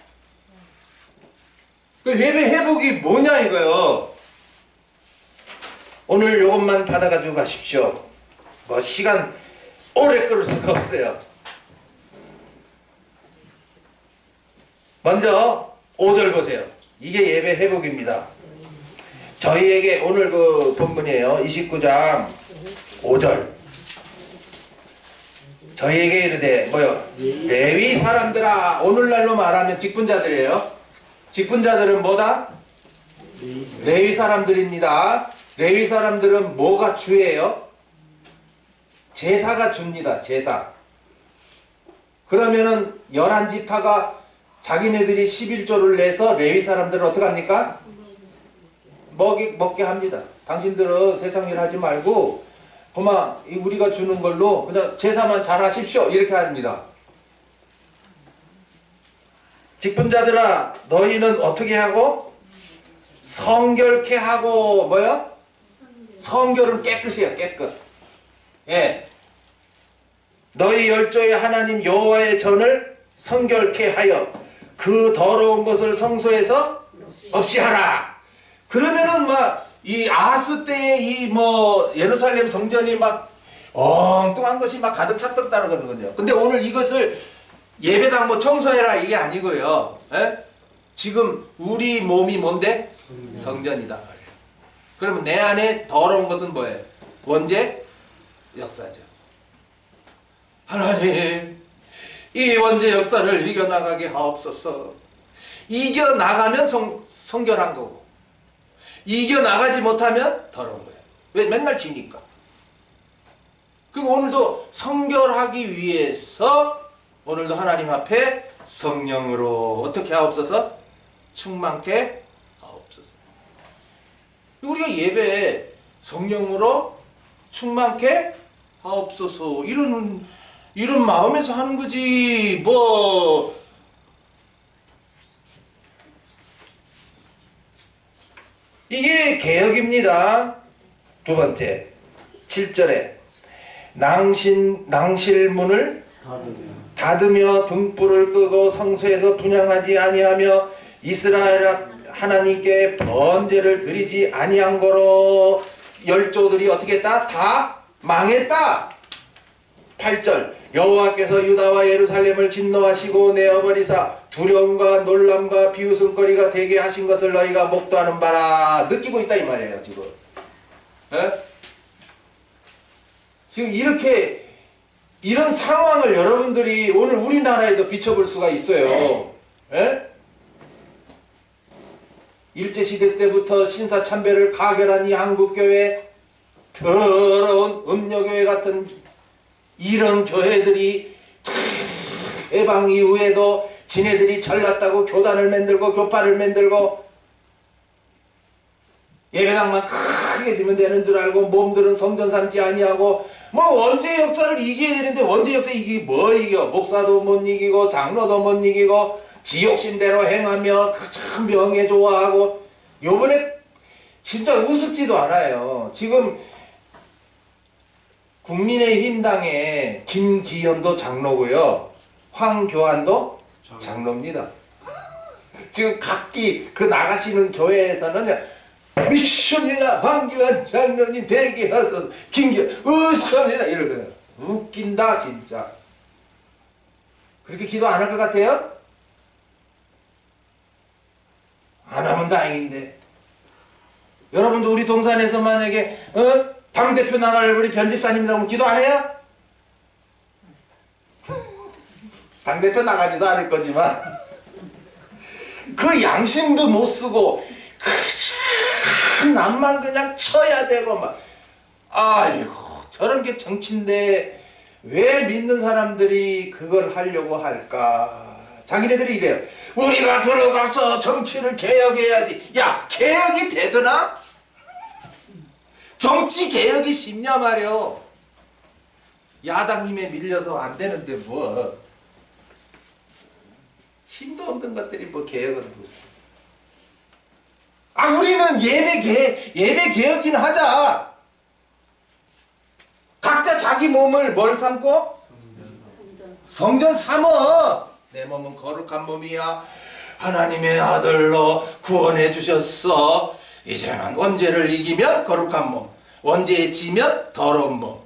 그 예배 회복이 뭐냐 이거요. 오늘 요것만 받아가지고 가십시오. 뭐 시간 오래 끌을 수가 없어요. 먼저 5절 보세요. 이게 예배 회복입니다. 저희에게 오늘 그 본문이에요. 29장 5절. 저희에게 이르되 뭐요? 레위 사람들아. 오늘날로 말하면 직분자들이에요. 직분자들은 뭐다? 레위 사람들입니다. 레위 사람들은 뭐가 주예요? 제사가 줍니다. 제사. 그러면은 11지파가 자기네들이 11조를 내서 레위 사람들을 어떻게 합니까? 먹게 합니다. 당신들은 세상 일 하지 말고 그만 우리가 주는 걸로 그냥 제사만 잘 하십시오. 이렇게 합니다. 직분자들아 너희는 어떻게 하고? 성결케 하고 뭐요? 성결은 깨끗이에요. 깨끗. 예. 너희 열조의 하나님 여호와의 전을 성결케 하여 그 더러운 것을 성소에서 없이 하라. 그러면은 막 이 아하스 때에 이 뭐 예루살렘 성전이 막 엉뚱한 것이 막 가득 찼다는 거거든요. 근데 오늘 이것을 예배당 뭐 청소해라 이게 아니고요. 예? 지금 우리 몸이 뭔데? 성전이다 말이에요. 그러면 내 안에 더러운 것은 뭐예요? 원죄? 역사죠. 하나님 이 원죄 역사를 이겨나가게 하옵소서. 이겨나가면 성결한 거고 이겨나가지 못하면 더러운 거예요. 왜? 맨날 지니까. 그리고 오늘도 성결하기 위해서 오늘도 하나님 앞에 성령으로 어떻게 하옵소서? 충만케 하옵소서. 우리가 예배에 성령으로 충만케 하옵소서 이런 마음에서 하는 거지 뭐 이게 개혁입니다. 두 번째 7절에 낭실문을 닫으며 등불을 끄고 성소에서 분향하지 아니하며 이스라엘 하나님께 번제를 드리지 아니한 거로 열조들이 어떻게 했다? 다 망했다. 8절 여호와께서 유다와 예루살렘을 진노하시고 내어버리사 두려움과 놀람과 비웃음거리가 되게 하신 것을 너희가 목도하는 바라. 느끼고 있다 이 말이에요 지금. 에? 지금 이런 상황을 여러분들이 오늘 우리나라에도 비춰볼 수가 있어요. 에? 일제시대 때부터 신사참배를 가결한 이 한국교회, 더러운 음녀교회 같은 이런 교회들이 해방 이후에도 지네들이 잘났다고 교단을 만들고 교파를 만들고 예배당만 크게 지면 되는 줄 알고 몸들은 성전 삼지 아니하고 뭐 원죄 역사를 이겨야 되는데 원죄 역사 이기기 뭐 이겨? 목사도 못 이기고 장로도 못 이기고 지욕심대로 행하며 참 명예 좋아하고 요번에 진짜 우습지도 않아요. 지금 국민의힘당에 김기현도 장로고요. 황교안도 장로입니다. 지금 각기 그 나가시는 교회에서는 미션이다 황교안 장로님 대기하소서 김기현 으쌰입니다 이러거든요. 웃긴다 진짜. 그렇게 기도 안 할 것 같아요? 안 하면 다행인데. 여러분도 우리 동산에서 만약에 당대표 나갈 우리 변집사님이라고 하면 기도 안 해요? 당대표 나가지도 않을 거지만 그 양심도 못 쓰고 참 남만 그냥 쳐야 되고 막 아이고 저런 게 정치인데 왜 믿는 사람들이 그걸 하려고 할까? 자기네들이 이래요. 우리가 들어가서 정치를 개혁해야지. 야 개혁이 되더나? 정치 개혁이 쉽냐 말이요. 야당 힘에 밀려서 안 되는데 뭐 힘도 없는 것들이 뭐 개혁을 하고 있어. 아 우리는 예배 개혁이나 하자. 각자 자기 몸을 뭘 삼고? 성전 삼어. 내 몸은 거룩한 몸이야. 하나님의 아들로 구원해 주셨어. 이제는 원죄를 이기면 거룩한 몸, 원죄에 지면 더러운 몸.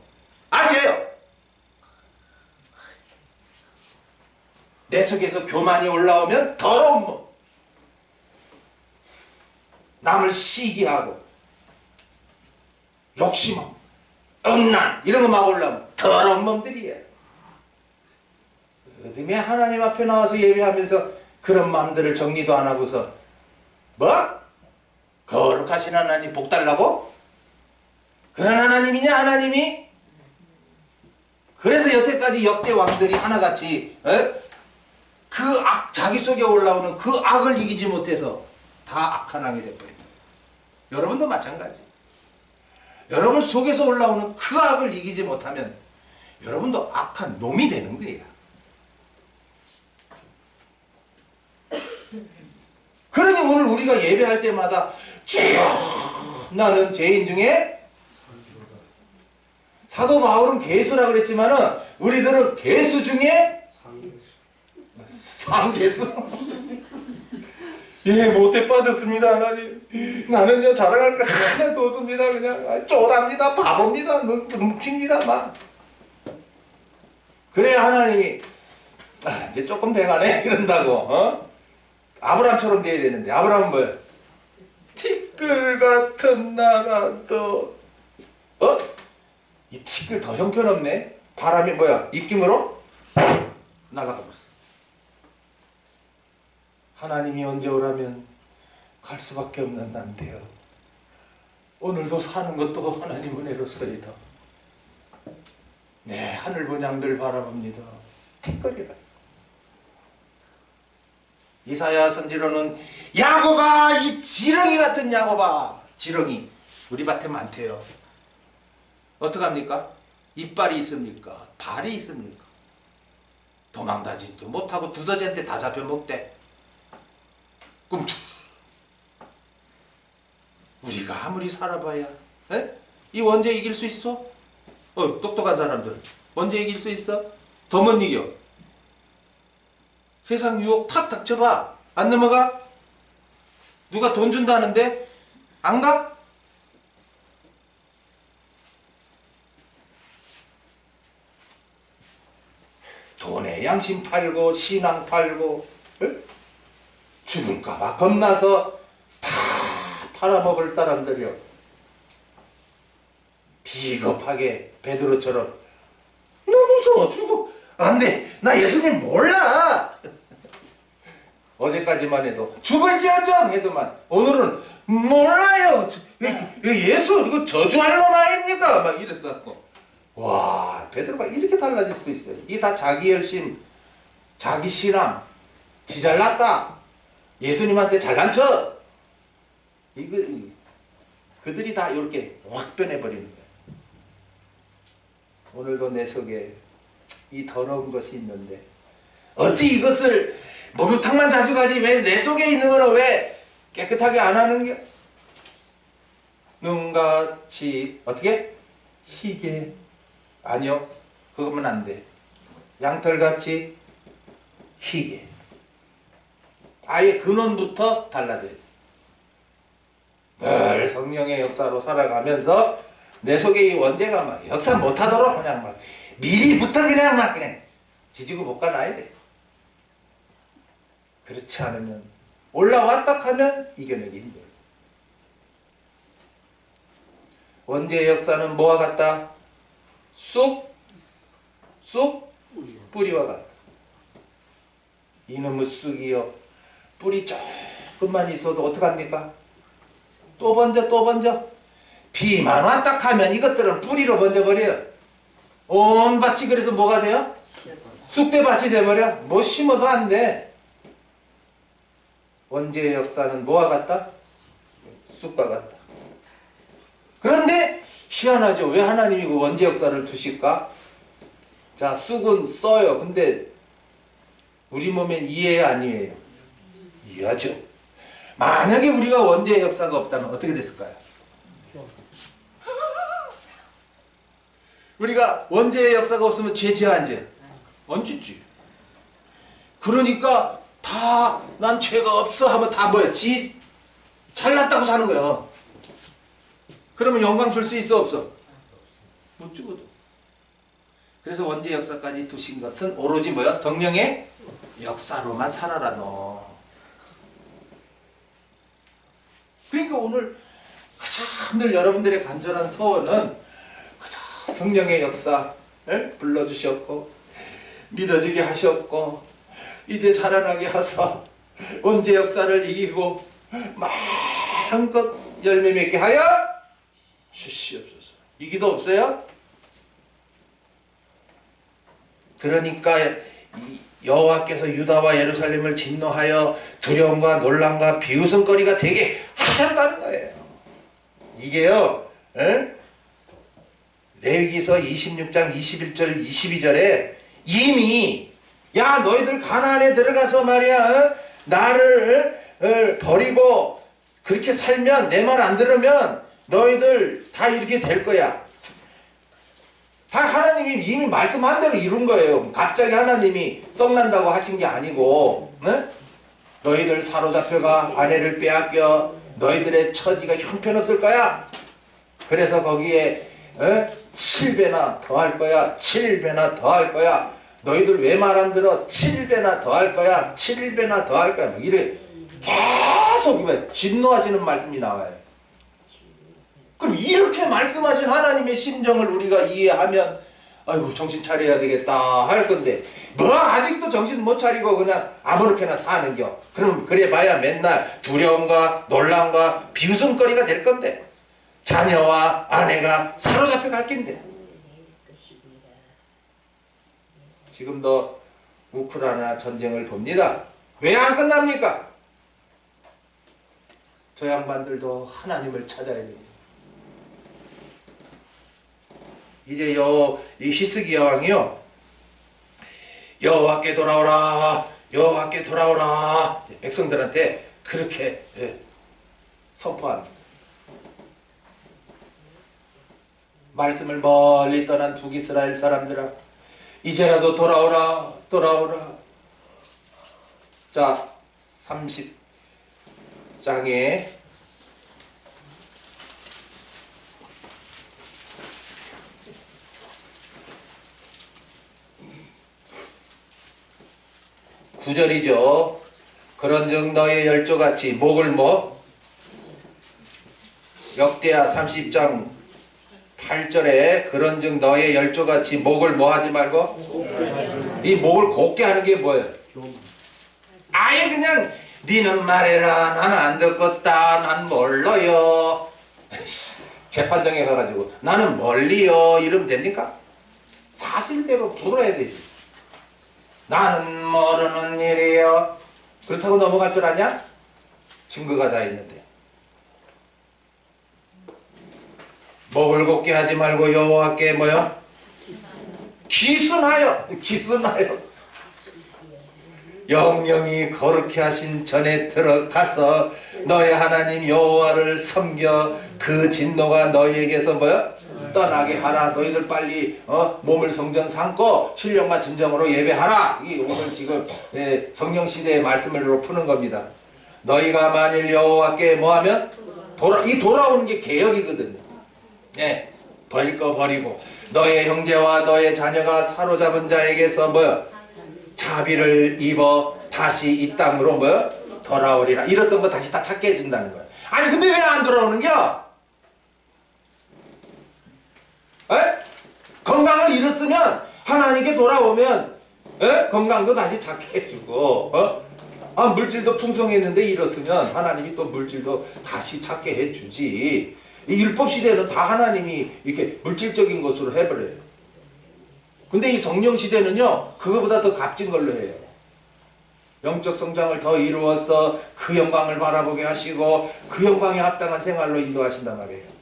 아세요? 내 속에서 교만이 올라오면 더러운 몸, 남을 시기하고 욕심하고 음란 이런 거 막 올라오면 더러운 몸들이에요. 어둠에 하나님 앞에 나와서 예배하면서 그런 마음들을 정리도 안 하고서 뭐? 거룩하신 하나님 복 달라고? 그런 하나님이냐 하나님이? 그래서 여태까지 역대 왕들이 하나같이 그 악, 자기 속에 올라오는 그 악을 이기지 못해서 다 악한 왕이 돼버린 거예요. 여러분도 마찬가지. 여러분 속에서 올라오는 그 악을 이기지 못하면 여러분도 악한 놈이 되는 거예요. 그러니 오늘 우리가 예배할 때마다 나는 죄인 중에 사도 바울은 개수라 그랬지만은 우리들은 개수 중에 상개수. 예, 못해 빠졌습니다 하나님. 나는요 자랑할 거 하나도 없습니다. 그냥 쪼답니다, 바보입니다, 눈치입니다 막. 그래야 하나님이 이제 조금 돼가네 이런다고. 아브라함처럼 돼야 되는데 아브라함은 뭐야? 티끌 같은 나라도 이 티끌 더 형편없네. 바람이 뭐야? 입김으로 날아가 버렸어. 하나님이 언제 오라면 갈 수밖에 없는 난데요. 오늘도 사는 것도 하나님 은혜로서이다. 네, 하늘 본향들 바라봅니다. 티끌이라. 이사야 선지로는 야곱아, 이 지렁이 같은 야곱아, 지렁이 우리 밭에 많대요. 어떡합니까? 이빨이 있습니까? 발이 있습니까? 도망다니지도 못하고 두더지한테 다 잡혀먹대. 꿈틀. 우리가 아무리 살아봐야 이 원죄 이길 수 있어? 똑똑한 사람들 원죄 이길 수 있어? 더 못 이겨. 세상 유혹 탁탁 쳐봐. 안 넘어가? 누가 돈 준다는데 안 가? 돈에 양심 팔고 신앙 팔고 죽을까봐 겁나서 다 팔아먹을 사람들이요. 비겁하게 베드로처럼 나 무서워 죽어 안돼 나 예수님 몰라. 어제까지만 해도 죽을지언정 해도만 오늘은 몰라요. 예수 이거 저주할 놈 아닙니까? 막 이랬었고. 와, 베드로가 이렇게 달라질 수 있어요. 이게 다 자기 열심, 자기 신앙, 지 잘났다, 예수님한테 잘난 척. 이거 그들이 다 이렇게 확 변해버리는 거예요. 오늘도 내 속에 이 더러운 것이 있는데 어찌 이것을 목욕탕만 자주 가지 왜 내 속에 있는 거는 왜 깨끗하게 안 하는 게? 눈같이 어떻게? 희게. 아니요, 그거면 안 돼. 양털같이 희게. 아예 근원부터 달라져야 돼. 늘 성령의 역사로 살아가면서 내 속에 이 원죄가 막 역사 못하도록 그냥 막 미리부터 그냥 막 그냥 지지고 볶아놔야 돼. 그렇지 않으면 올라왔다 하면 이겨내기 힘들어. 원죄의 역사는 뭐와 같다? 쑥 뿌리와 같다. 이놈의 쑥이요, 뿌리 조금만 있어도 어떡합니까? 또 번져. 비만 왔다 하면 이것들은 뿌리로 번져버려요. 온 밭이 그래서 뭐가 돼요? 쑥대밭이 돼버려. 뭐 심어도 안 돼. 원죄의 역사는 뭐와 같다? 쑥과 같다. 그런데 희한하죠. 왜 하나님이 그 원죄 역사를 두실까? 자, 쑥은 써요. 근데 우리 몸엔 이해해요, 아니에요? 이해하죠. 만약에 우리가 원죄 역사가 없다면 어떻게 됐을까요? 우리가 원죄의 역사가 없으면 죄 안 죄? 안 짓지. 그러니까 다 난 죄가 없어 하면 다 뭐야? 지 잘났다고 사는 거야. 그러면 영광 줄 수 있어 없어? 못 주거든. 그래서 원죄 역사까지 두신 것은 오로지 뭐야? 성령의 역사로만 살아라 너. 그러니까 오늘 가장 늘 여러분들의 간절한 소원은 가장 성령의 역사를 불러주셨고 믿어지게 하셨고 이제 자라나게 하사 원죄 역사를 이기고 마음껏 열매 맺게 하여 주시옵소서. 이기도 없어요? 그러니까 여호와께서 유다와 예루살렘을 진노하여 두려움과 놀람과 비웃음거리가 되게 하셨다는 거예요. 이게요, 레위기서 26장 21절 22절에 이미 야 너희들 가나안에 들어가서 말이야 나를 버리고 그렇게 살면 내 말 안 들으면 너희들 다 이렇게 될 거야. 다 하나님이 이미 말씀한 대로 이룬 거예요. 갑자기 하나님이 썩난다고 하신 게 아니고, 네? 너희들 사로잡혀가 아내를 빼앗겨 너희들의 처지가 형편없을 거야. 그래서 거기에 7배나 더 할 거야. 7배나 더 할 거야. 너희들 왜 말 안 들어? 7배나 더 할 거야. 7배나 더 할 거야. 막 이래 계속 진노하시는 말씀이 나와요. 그럼 이렇게 말씀하신 하나님의 심정을 우리가 이해하면 아이고 정신 차려야 되겠다 할 건데 뭐 아직도 정신 못 차리고 그냥 아무렇게나 사는겨. 그럼 그래 봐야 맨날 두려움과 놀람과 비웃음거리가 될 건데 자녀와 아내가 사로잡혀 갈 낀데 지금도 우크라이나 전쟁을 봅니다. 왜 안 끝납니까? 저 양반들도 하나님을 찾아야 됩니다. 이제 이 히스기야 왕이요 여호와께 돌아오라 여호와께 돌아오라 백성들한테 그렇게 선포합니다. 말씀을 멀리 떠난 북이스라엘 사람들아 이제라도 돌아오라 돌아오라. 자 30장에 구절이죠. 그런즉 너의 열조같이 목을 역대하 30장 8절에 그런즉 너의 열조같이 목을 하지 말고 이 목을 곱게 하는 게 뭐예요? 아예 그냥 니는 말해라 나는 안 듣겠다 난 몰라요 재판정에 가가지고 나는 멀리요 이러면 됩니까? 사실대로 불어야 되지. 나는 모르는 일이요. 그렇다고 넘어갈 줄 아냐? 증거가 다 있는데. 목을 곱게 하지 말고 여호와께 기순하여 영영이 거룩히 하신 전에 들어가서 너의 하나님 여호와를 섬겨 그 진노가 너희에게서 떠나게 하라. 너희들 빨리 몸을 성전 삼고 신령과 진정으로 예배하라. 이 오늘 지금 성령 시대의 말씀으로 푸는 겁니다. 너희가 만일 여호와께 뭐하면 이 돌아오는 게 개혁이거든요. 버릴 거 버리고 너의 형제와 너의 자녀가 사로잡은 자에게서 자비를 입어 다시 이 땅으로 돌아오리라. 잃었던 거 다시 다 찾게 해준다는 거예요. 아니 근데 왜 안 돌아오는겨? 건강을 잃었으면 하나님께 돌아오면 건강도 다시 찾게 해주고 물질도 풍성했는데 잃었으면 하나님이 또 물질도 다시 찾게 해주지. 이 율법 시대는 다 하나님이 이렇게 물질적인 것으로 해버려요. 근데 이 성령 시대는요 그거보다 더 값진 걸로 해요. 영적 성장을 더 이루어서 그 영광을 바라보게 하시고 그 영광에 합당한 생활로 인도하신단 말이에요.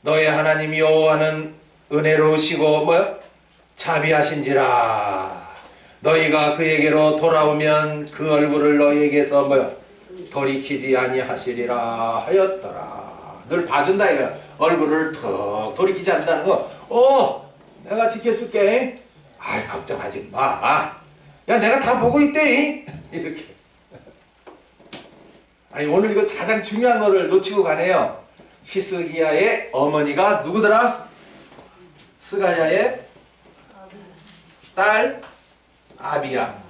너의 하나님 여호와는 은혜로우시고 자비하신지라. 너희가 그에게로 돌아오면 그 얼굴을 너희에게서 돌이키지 아니하시리라 하였더라. 늘 봐준다 이거. 얼굴을 턱 돌이키지 않는다는 거. 내가 지켜줄게. 걱정하지 마. 야 내가 다 보고 있대 이렇게. 아니 오늘 이거 가장 중요한 거를 놓치고 가네요. 히스기야의 어머니가 누구더라? 스가랴의 딸 아비야.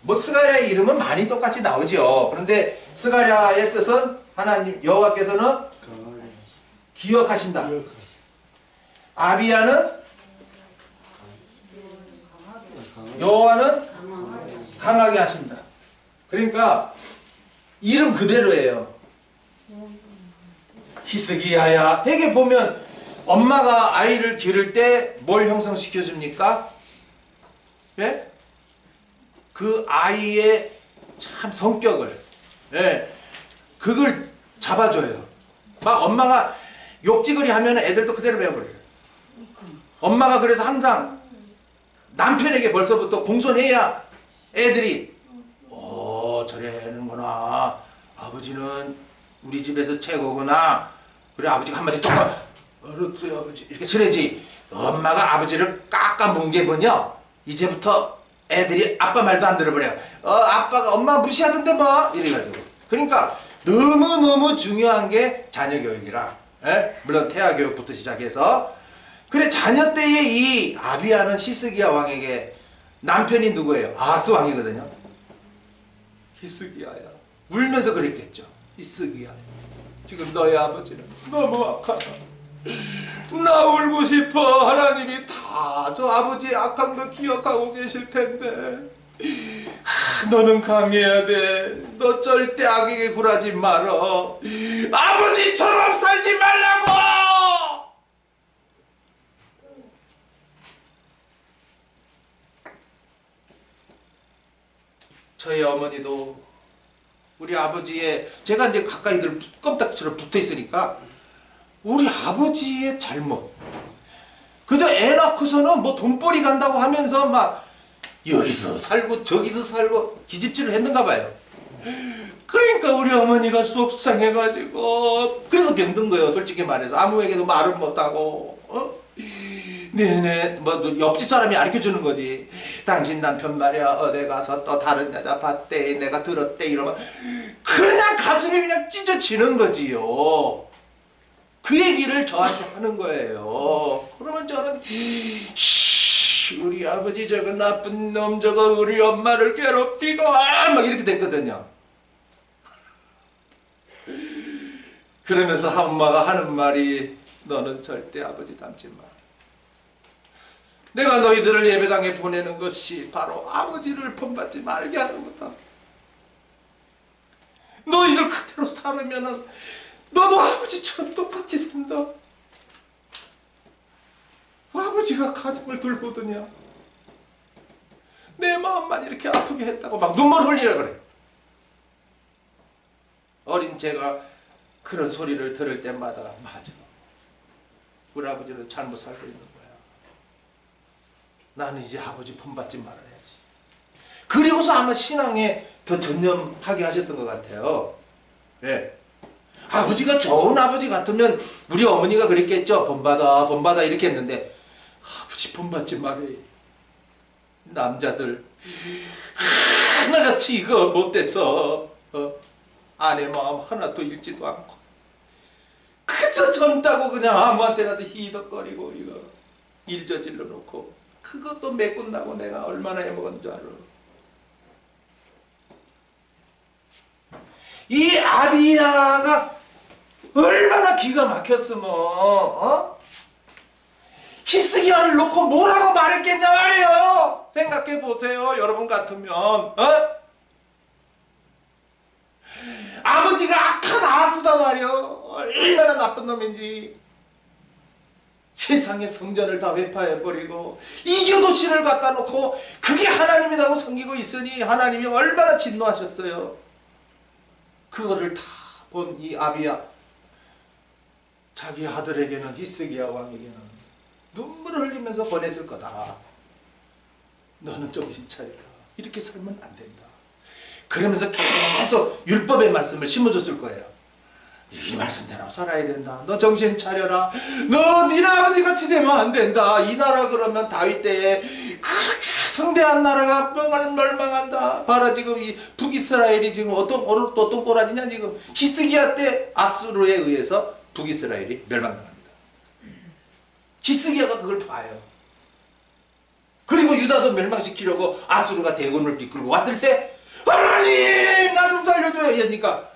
뭐 스가랴의 이름은 많이 똑같이 나오죠. 그런데 스가랴의 뜻은 하나님 여호와께서는 강하게 기억하신다. 기억하시. 아비야는 강하게 여호와는 강하게 하신다. 그러니까 이름 그대로예요. 히스기야야. 되게 보면 엄마가 아이를 기를 때 뭘 형성시켜 줍니까? 예? 그 아이의 참 성격을, 예, 그걸 잡아줘요. 막 엄마가 욕지거리 하면 애들도 그대로 배워버려요. 엄마가 그래서 항상 남편에게 벌써부터 공손해야 애들이 저래는구나. 아버지는 우리 집에서 최고구나. 그래 아버지가 한마디 조금 알았어요 아버지 이렇게 쳐야지. 엄마가 아버지를 깎아뭉개면요 이제부터 애들이 아빠 말도 안 들어버려요. 아빠가 엄마 무시하던데 뭐 이래가지고. 그러니까 너무너무 중요한 게 자녀 교육이라. 예? 물론 태아 교육부터 시작해서. 그래 자녀 때에 이 아비야는 히스기야 왕에게 남편이 누구예요? 아하스 왕이거든요. 히스기야야. 울면서 그랬겠죠. 히스기야 지금 너희 아버지는 너무 악하다. 나 울고 싶어. 하나님이 다 저 아버지의 악한 거 기억하고 계실 텐데 너는 강해야 돼. 너 절대 악에게 굴하지 말어. 아버지처럼 살지 말라고. 저희 어머니도 우리 아버지의, 제가 이제 가까이 늘 껌딱지로 붙어 있으니까 우리 아버지의 잘못, 그저 애 낳고서는 뭐 돈벌이 간다고 하면서 막 여기서 살고 저기서 살고 기집질을 했는가 봐요. 그러니까 우리 어머니가 속상해가지고 그래서 병든 거예요. 솔직히 말해서 아무에게도 말을 못하고. 네네 뭐 옆집 사람이 가르쳐주는 거지. 당신 남편 말이야 어디 가서 또 다른 여자 봤대 내가 들었대 이러면 그냥 가슴이 그냥 찢어지는 거지요. 그 얘기를 저한테 하는 거예요. 그러면 저는 우리 아버지 저거 나쁜 놈 저거 우리 엄마를 괴롭히고 막 이렇게 됐거든요. 그러면서 엄마가 하는 말이 너는 절대 아버지 닮지 마. 내가 너희들을 예배당에 보내는 것이 바로 아버지를 본받지 말게 하는 거다. 너희들 그대로 살으면은 너도 아버지처럼 똑같이 산다. 아버지가 가정을 돌보더냐. 내 마음만 이렇게 아프게 했다고 막 눈물 흘리라 그래. 어린 제가 그런 소리를 들을 때마다 맞아. 우리 아버지는 잘못 살고 있는 거야. 나는 이제 아버지 본받지 말아야지. 그리고서 아마 신앙에 더 전념하게 하셨던 것 같아요. 예. 아버지가 좋은 아버지 같으면 우리 어머니가 그랬겠죠. 본받아 본받아 이렇게 했는데 아버지 본받지 말아요. 남자들 하나같이 이거 못돼서 아내 마음 하나도 읽지도 않고 그저 젊다고 그냥 아무한테나 희덕거리고 이거 일 저질러 놓고 그것도 메꾼다고 내가 얼마나 해먹은 줄 알아. 이 아비야가 얼마나 기가 막혔으면 히스기야를 놓고 뭐라고 말했겠냐 말이에요. 생각해 보세요. 여러분 같으면 아버지가 악한 아하스다 말이요. 얼마나 나쁜 놈인지. 세상의 성전을 다 회파해버리고 이교도 신을 갖다 놓고 그게 하나님이라고 섬기고 있으니 하나님이 얼마나 진노하셨어요. 그거를 다 본 이 아비야, 자기 아들에게는 히스기야 왕에게는 눈물을 흘리면서 보냈을 거다. 너는 정신 차려라. 이렇게 살면 안 된다. 그러면서 계속 율법의 말씀을 심어줬을 거예요. 이 말씀대로 살아야 된다. 너 정신 차려라. 너 니네 아버지 같이 되면 안 된다. 이 나라 그러면 다윗 때에 그렇게 승대한 나라가 멸망한다. 봐라 지금 이 북이스라엘이 지금 어떤 꼬라지냐 지금. 히스기야 때 아수르에 의해서 북이스라엘이 멸망당합니다. 히스기야가 그걸 봐요. 그리고 유다도 멸망시키려고 아수르가 대군을 이끌고 왔을 때 하나님 나 좀 살려줘요 이러니까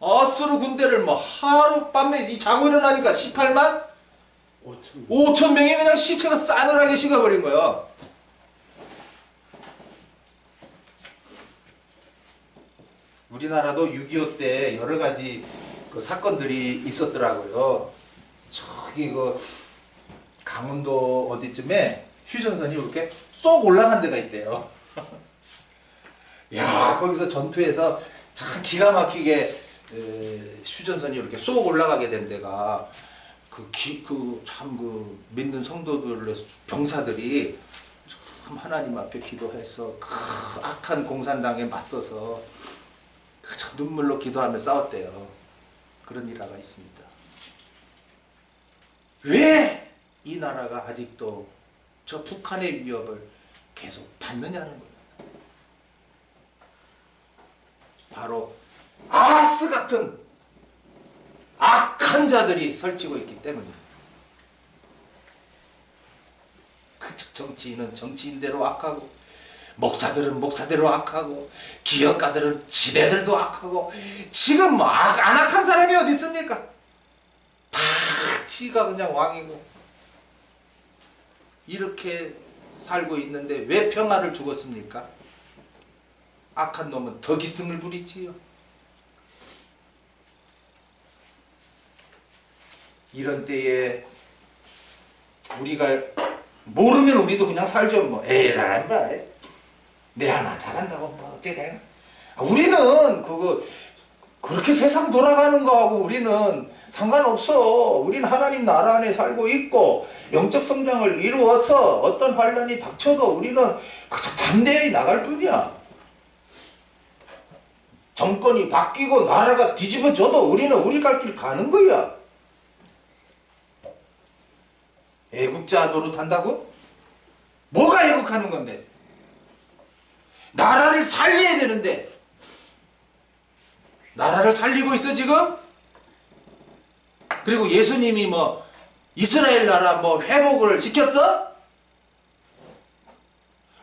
아수르 군대를 뭐 하룻밤에 자고 일어나니까 18만 5천 명이 그냥 시체가 싸늘하게 식어버린 거예요. 우리나라도 6.25 때 여러 가지 그 사건들이 있었더라고요. 저기 그 강원도 어디쯤에 휴전선이 이렇게 쏙 올라간 데가 있대요. 야, 거기서 전투에서 참 기가 막히게 휴전선이 이렇게 쏙 올라가게 된 데가 그 믿는 성도들의 병사들이 참 하나님 앞에 기도해서 그 악한 공산당에 맞서서 그저 눈물로 기도하며 싸웠대요. 그런 일화가 있습니다. 왜 이 나라가 아직도 저 북한의 위협을 계속 받느냐는 겁니다. 바로 아하스 같은 악한 자들이 설치고 있기 때문입니다. 그 정치인은 정치인대로 악하고 목사들은 목사대로 악하고 기업가들은 지대들도 악하고 지금 뭐 안 악한 사람이 어디 있습니까? 다 지가 그냥 왕이고 이렇게 살고 있는데 왜 평화를 주었습니까? 악한 놈은 더 기승을 부리지요. 이런 때에 우리가 모르면 우리도 그냥 살죠. 뭐 에라 봐. 내 하나 잘한다고 뭐 어떻게 되나? 우리는 그렇게 세상 돌아가는 거하고 우리는 상관없어. 우리는 하나님 나라 안에 살고 있고 영적 성장을 이루어서 어떤 환란이 닥쳐도 우리는 그저 담대히 나갈 뿐이야. 정권이 바뀌고 나라가 뒤집어져도 우리는 우리 갈 길 가는 거야. 애국자 노릇한다고? 뭐가 애국하는 건데? 나라를 살려야 되는데 나라를 살리고 있어 지금? 그리고 예수님이 뭐 이스라엘 나라 뭐 회복을 지켰어?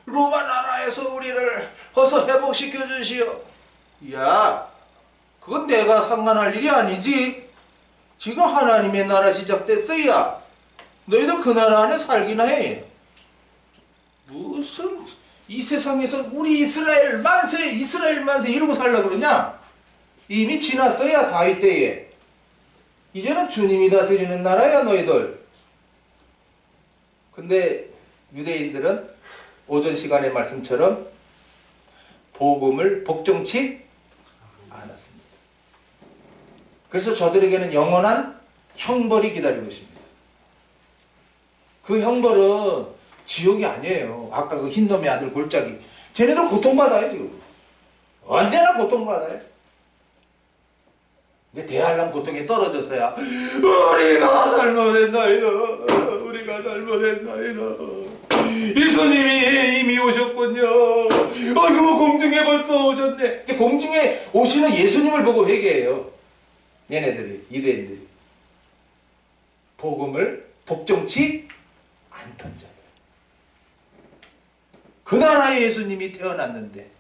로마 나라에서 우리를 어서 회복시켜 주시오. 야, 그건 내가 상관할 일이 아니지. 지금 하나님의 나라 시작됐어야. 너희들 그 나라 안에 살기나 해. 무슨 이 세상에서 우리 이스라엘 만세 이러고 살려고 그러냐? 이미 지났어야 다윗 때에. 이제는 주님이 다스리는 나라야 너희들. 근데 유대인들은 오전 시간의 말씀처럼 복음을 복종치 않았습니다. 그래서 저들에게는 영원한 형벌이 기다리고 있습니다. 그 형벌은 지옥이 아니에요. 아까 그 흰놈의 아들 골짜기. 쟤네들 고통받아요 지금. 언제나 고통받아요. 근데 대할람 고통에 떨어졌어야 우리가 잘못했나이다. 우리가 잘못했나이다. 예수님이 이미 오셨군요. 아이고 공중에 벌써 오셨네. 공중에 오시는 예수님을 보고 회개해요. 얘네들이 유대인들이. 복음을 복종치 않던 자들. 그 나라에 예수님이 태어났는데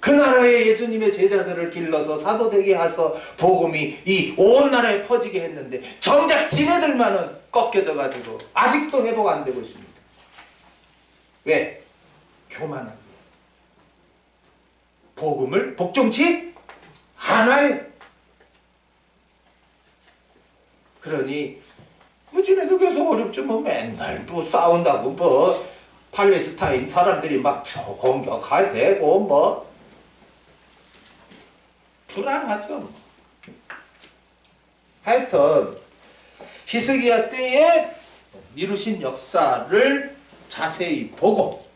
그 나라에 예수님의 제자들을 길러서 사도되게 해서 복음이 이 온 나라에 퍼지게 했는데 정작 지네들만은 꺾여져 가지고 아직도 회복 안 되고 있습니다. 왜? 교만한 복음을 복종치 않아요. 그러니 뭐 지네들 계속 어렵죠. 뭐 맨날 뭐 싸운다고 뭐 팔레스타인 사람들이 막 공격할 되고 뭐 불안하죠. 하여튼 히스기야 때에 이루신 역사를 자세히 보고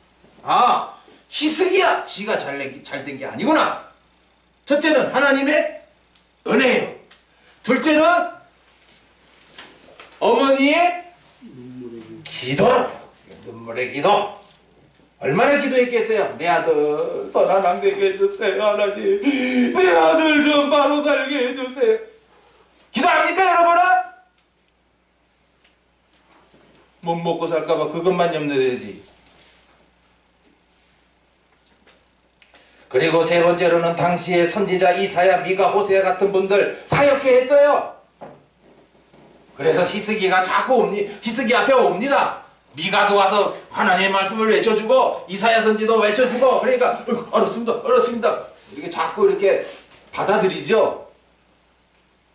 히스기야 지가 잘된 게 아니구나. 첫째는 하나님의 은혜예요. 둘째는 어머니의 기도라. 눈물의 기도. 얼마나 기도했겠어요? 내 아들 선한 왕 되게 해주세요 하나님. 내 아들 좀 바로 살게 해주세요. 기도합니까 여러분은? 못 먹고 살까봐 그것만 염려되지. 그리고 세 번째로는 당시의 선지자 이사야, 미가, 호세아 같은 분들 사역해 했어요. 그래서 히스기가 자꾸 히스기 앞에 옵니다. 미가도 와서 하나님의 말씀을 외쳐주고 이사야 선지도 외쳐주고, 그러니까 알았습니다 알았습니다 이렇게 자꾸 이렇게 받아들이죠.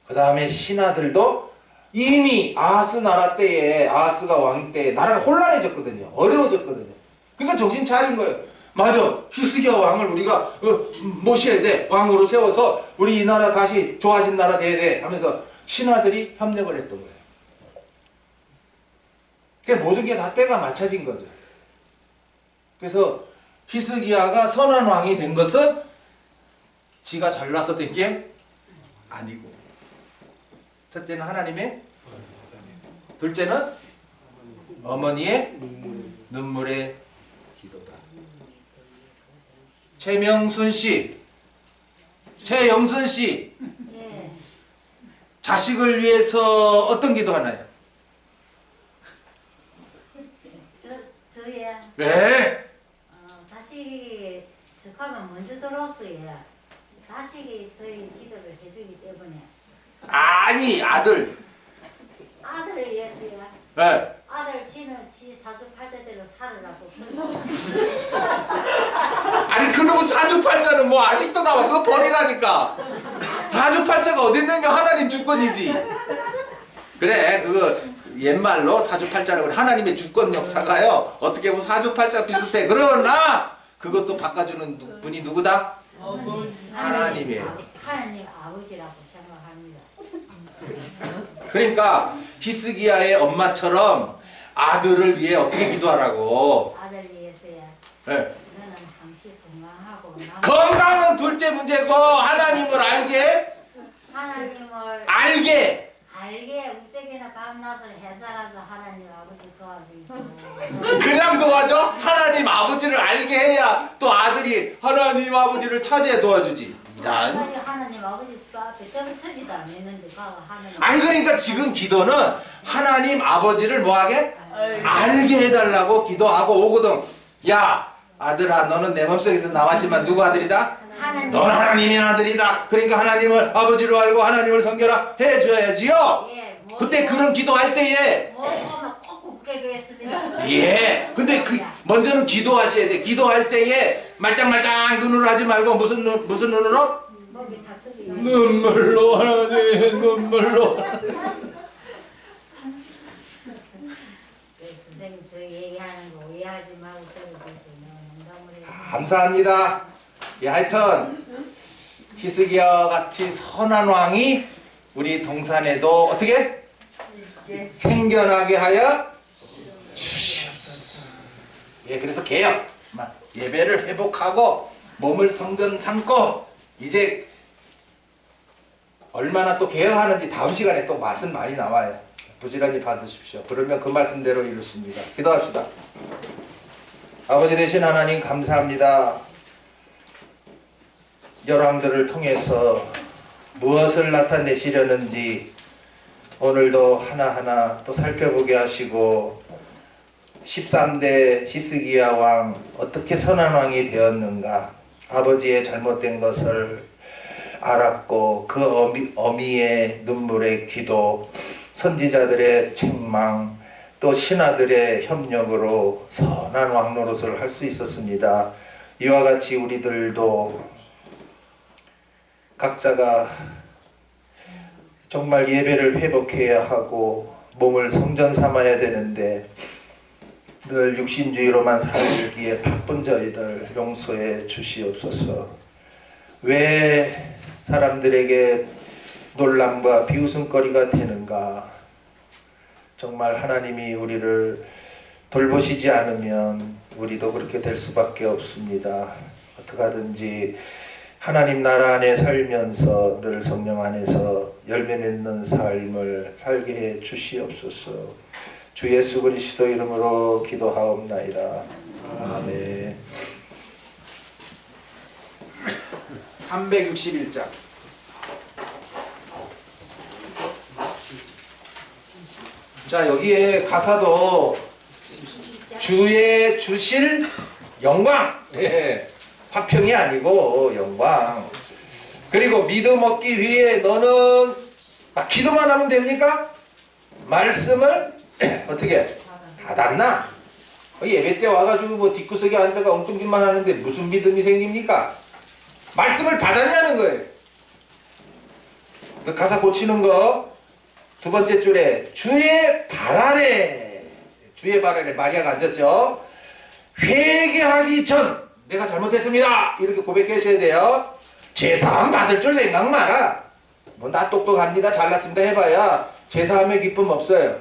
그 다음에 신하들도 이미 아하스 나라 때에, 아하스가 왕 때에 나라가 혼란해졌거든요. 어려워졌거든요. 그러니까 정신 차린 거예요. 맞아, 히스기야 왕을 우리가 모셔야 돼. 왕으로 세워서 우리 이 나라 다시 좋아진 나라 돼야 돼 하면서 신하들이 협력을 했던 거예요. 그러니까 모든 게 다 때가 맞춰진 거죠. 그래서 히스기야가 선한 왕이 된 것은 지가 잘나서 된 게 아니고, 첫째는 하나님의, 둘째는 어머니의 눈물의 기도다. 최명순 씨, 최영순 씨, 예. 자식을 위해서 어떤 기도 하나요? 저야 네. 자식이 적하면 먼저 들었어요. 자식이 저희 기도를 해주기 때문에 아니, 아들. 아들을 위해서요. 네. 아들 지는 지 사주팔자대로 살으라고. 아니 그놈의 사주팔자는 뭐 아직도 나와. 그거 버리라니까. 사주팔자가 어디 있느냐. 하나님 주권이지. 그래, 그거 옛말로 사주팔자라고 하나님의 주권 역사가요, 어떻게 보면 사주팔자 비슷해. 그러나 그것도 바꿔주는 분이 누구다? 하나님이에요. 하나님 아버지라고 생각합니다. 그러니까 히스기야의 엄마처럼 아들을 위해 어떻게 기도하라고. 아들 위해서야. 네. 너는 항시 건강하고 건강은 둘째 문제고, 하나님을 알게 하나님을 알게 우체기나 밤낮을 해서라도 하나님 아버지 도와주시고. 그냥 도와줘? 하나님 아버지를 알게 해야 또 아들이 하나님 아버지를 찾아야 도와주지. 하나님 아버지 앞에 점 서지도 않았는데 가서 하나님. 아니 그러니까 지금 기도는 하나님 아버지를 뭐하게? 알게 해달라고 기도하고 오거든. 야 아들아, 너는 내 몸속에서 나왔지만 누구 아들이다? 하나님. 넌 하나님의 아들이다. 그러니까 하나님을 아버지로 알고 하나님을 섬겨라 해줘야지요. 예, 그때 그런 기도할 때에, 보면 꼭 굽게 그랬으면. 예, 근데 먼저는 기도하셔야 돼. 기도할 때에 말짱말짱 눈으로 하지 말고 무슨 눈으로? 목이 다 쓰기. 눈물로, 하나님 눈물로. 선생님 저 얘기하는 거 오해하지 말고 들어주세요. 농담을 해요. 감사합니다. 예, 하여튼 히스기야 같이 선한 왕이 우리 동산에도 어떻게 생겨나게 하여 주시옵소서. 예, 그래서 개혁, 예배를 회복하고 몸을 성전 삼고, 이제 얼마나 또 개혁하는지 다음 시간에 또 말씀 많이 나와요. 부지런히 받으십시오. 그러면 그 말씀대로 이루십니다. 기도합시다. 아버지 되신 하나님 감사합니다. 열왕들을 통해서 무엇을 나타내시려는지 오늘도 하나하나 또 살펴보게 하시고, 13대 히스기야 왕 어떻게 선한 왕이 되었는가, 아버지의 잘못된 것을 알았고 그 어미의 눈물의 기도, 선지자들의 책망, 또 신하들의 협력으로 선한 왕 노릇을 할 수 있었습니다. 이와 같이 우리들도 각자가 정말 예배를 회복해야 하고 몸을 성전 삼아야 되는데 늘 육신주의로만 살기에 바쁜 저희들 용서해 주시옵소서. 왜 사람들에게 놀람과 비웃음거리가 되는가? 정말 하나님이 우리를 돌보시지 않으면 우리도 그렇게 될 수밖에 없습니다. 어떻게 하든지 하나님 나라 안에 살면서 늘 성령 안에서 열매 맺는 삶을 살게 해 주시옵소서. 주 예수 그리스도 이름으로 기도하옵나이다. 아멘. 361장. 자, 여기에 가사도 주의 주실 영광. 예, 화평이 아니고 영광. 그리고 믿음 얻기 위해 너는 막 기도만 하면 됩니까? 말씀을 어떻게 닫았나? 예배 때 와가지고 뭐 뒷구석에 앉아가 엉뚱짓만 하는데 무슨 믿음이 생깁니까? 말씀을 받았냐는 거예요. 그 가사 고치는 거 두 번째 줄에 주의 발 아래, 주의 발 아래 마리아가 앉았죠. 회개하기 전 내가 잘못했습니다 이렇게 고백하셔야 돼요. 제사함 받을 줄 생각 마라. 뭐 나 똑똑합니다 잘났습니다 해봐야 제사함의 기쁨 없어요.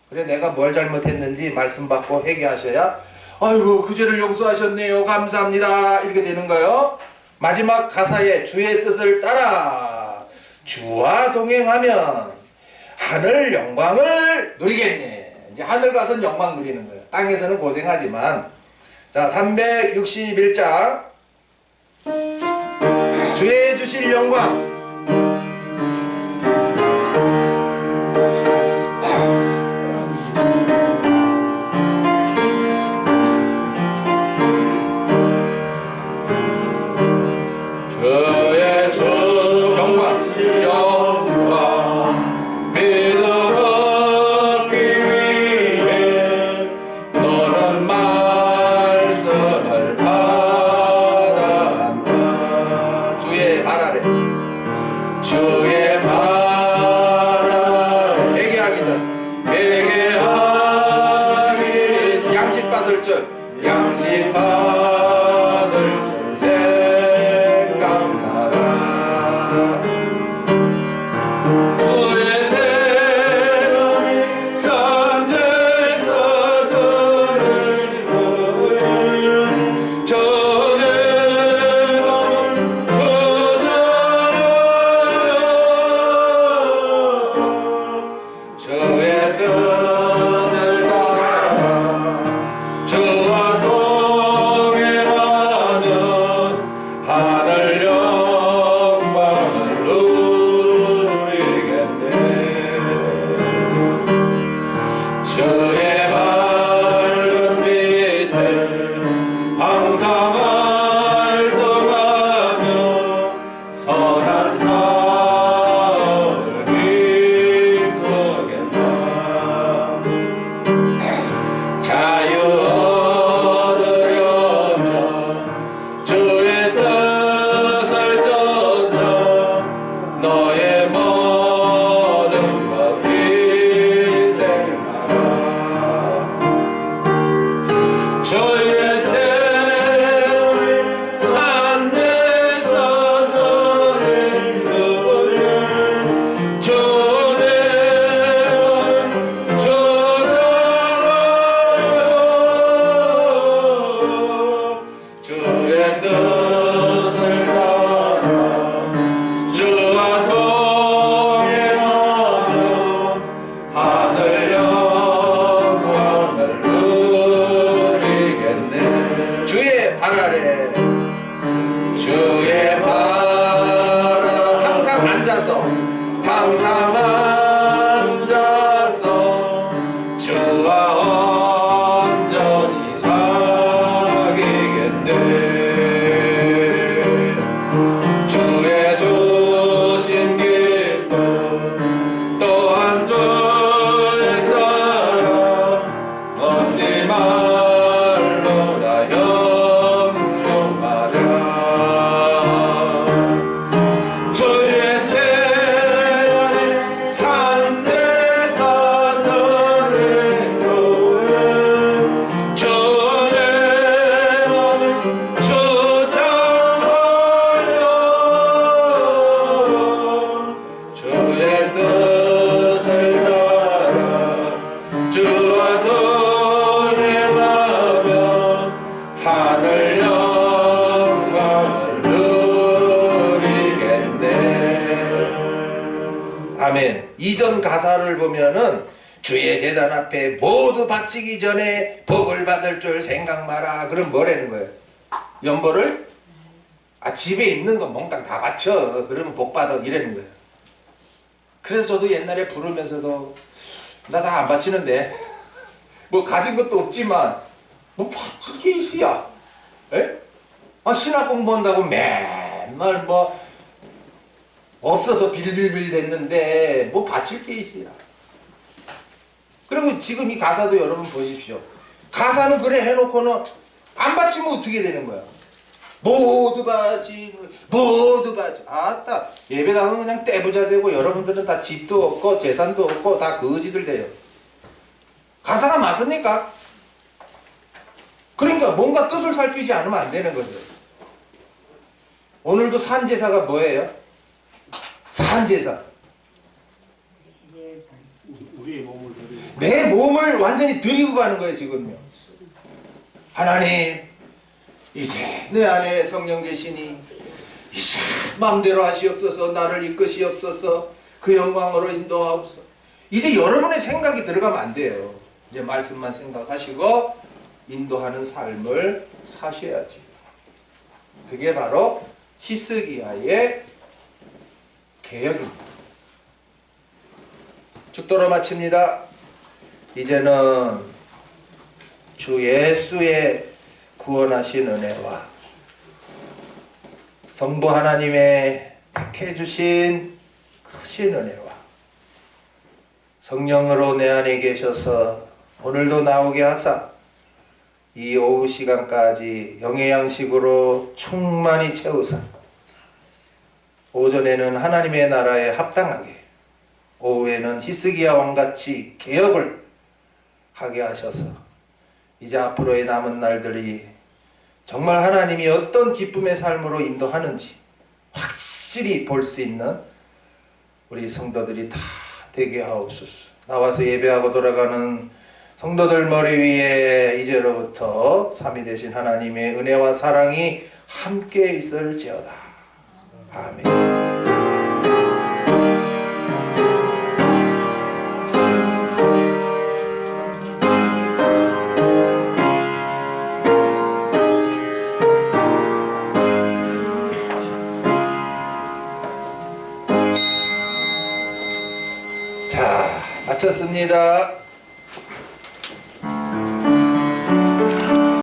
그래 내가 뭘 잘못했는지 말씀 받고 회개하셔야 아이고 그 죄를 용서하셨네요 감사합니다 이렇게 되는 거예요. 마지막 가사에 주의 뜻을 따라 주와 동행하면 하늘 영광을 누리겠네. 이제 하늘 가서는 영광 누리는 거예요. 땅에서는 고생하지만. 자, 361장 주의 주실 영광. 주의 주 영광 믿음 얻기 위해 너는 말씀을 받았나. 주의 발 아래 주의 발 아래 회개하기 전 회개하기 양식 받을 줄 양식 받을 줄 생각나라. 그의 죄는 산에서 드리고 전에 남은 그자여 주의 뜻을 따라 주와 동행하면 하늘 영광을 누리겠네. 주의 밝은 빛에 항상 활동하며 선한 삶을 힘쓰겠나. 자유 얻으려면 주의 뜻을 쫓아 너의 모든 것 희생하라. 주의 죄를 산에서 드리는 주의 주의 뜻을 따라 주와 동행하며 하늘 영광을 누리겠네. 주의 발 아래 주의 발 아래 항상 앉아서 주와 온전히 사귀겠네. 주의 주신 기쁨 또한 주의 사랑 얻지 말로 다 영영하랴. 주의 재난이 산에서 드린 거에 주의 마음을 주장하여 주의 뜻을 따라 주와 동행하면 하늘 영광을 누리겠네. 아멘. 이전 가사를 보면은 주의 제단 앞에 모두 바치기 전에 복을 받을 줄 생각 마라. 그럼 뭐라는 거예요? 연보를 집에 있는 거 몽땅 다 바쳐. 그러면 복 받아. 이러는 거예요. 그래서 저도 옛날에 부르면서도 나 다 안 바치는데 뭐 가진 것도 없지만 뭐 바칠 게 있어야. 에? 신학 공부한다고 맨날 뭐 없어서 빌빌빌 됐는데 뭐 바칠 게 있어야. 그리고 지금 이 가사도 여러분 보십시오. 가사는 그래 해놓고는 안 바치면 어떻게 되는 거야? 모두 바치, 모두 바치. 아따, 예배당은 그냥 떼부자 되고 여러분들은 다 집도 없고 재산도 없고 다 거지들 돼요. 가사가 맞습니까? 그러니까 뭔가 뜻을 살피지 않으면 안 되는 거죠. 오늘도 산제사가 뭐예요? 산제사. 우리의 몸을 드리고 내 몸을 완전히 드리고 가는 거예요, 지금요. 하나님, 이제 내 안에 성령 계시니 이제 마음대로 하시옵소서. 나를 이끄시옵소서. 그 영광으로 인도하옵소서. 이제 여러분의 생각이 들어가면 안 돼요. 이제 말씀만 생각하시고 인도하는 삶을 사셔야지. 그게 바로 히스기야의 개혁입니다. 축도로 마칩니다. 이제는 주 예수의 구원하신 은혜와 성부 하나님의 택해 주신 크신 은혜와 성령으로 내 안에 계셔서 오늘도 나오게 하사 이 오후 시간까지 영의 양식으로 충만히 채우사 오전에는 하나님의 나라에 합당하게 오후에는 히스기야 왕같이 개혁을 하게 하셔서 이제 앞으로의 남은 날들이 정말 하나님이 어떤 기쁨의 삶으로 인도하는지 확실히 볼 수 있는 우리 성도들이 다 되게 하옵소서. 나와서 예배하고 돌아가는 성도들 머리 위에 이제로부터 삼위 되신 하나님의 은혜와 사랑이 함께 있을지어다. 아멘. 자, 마쳤습니다.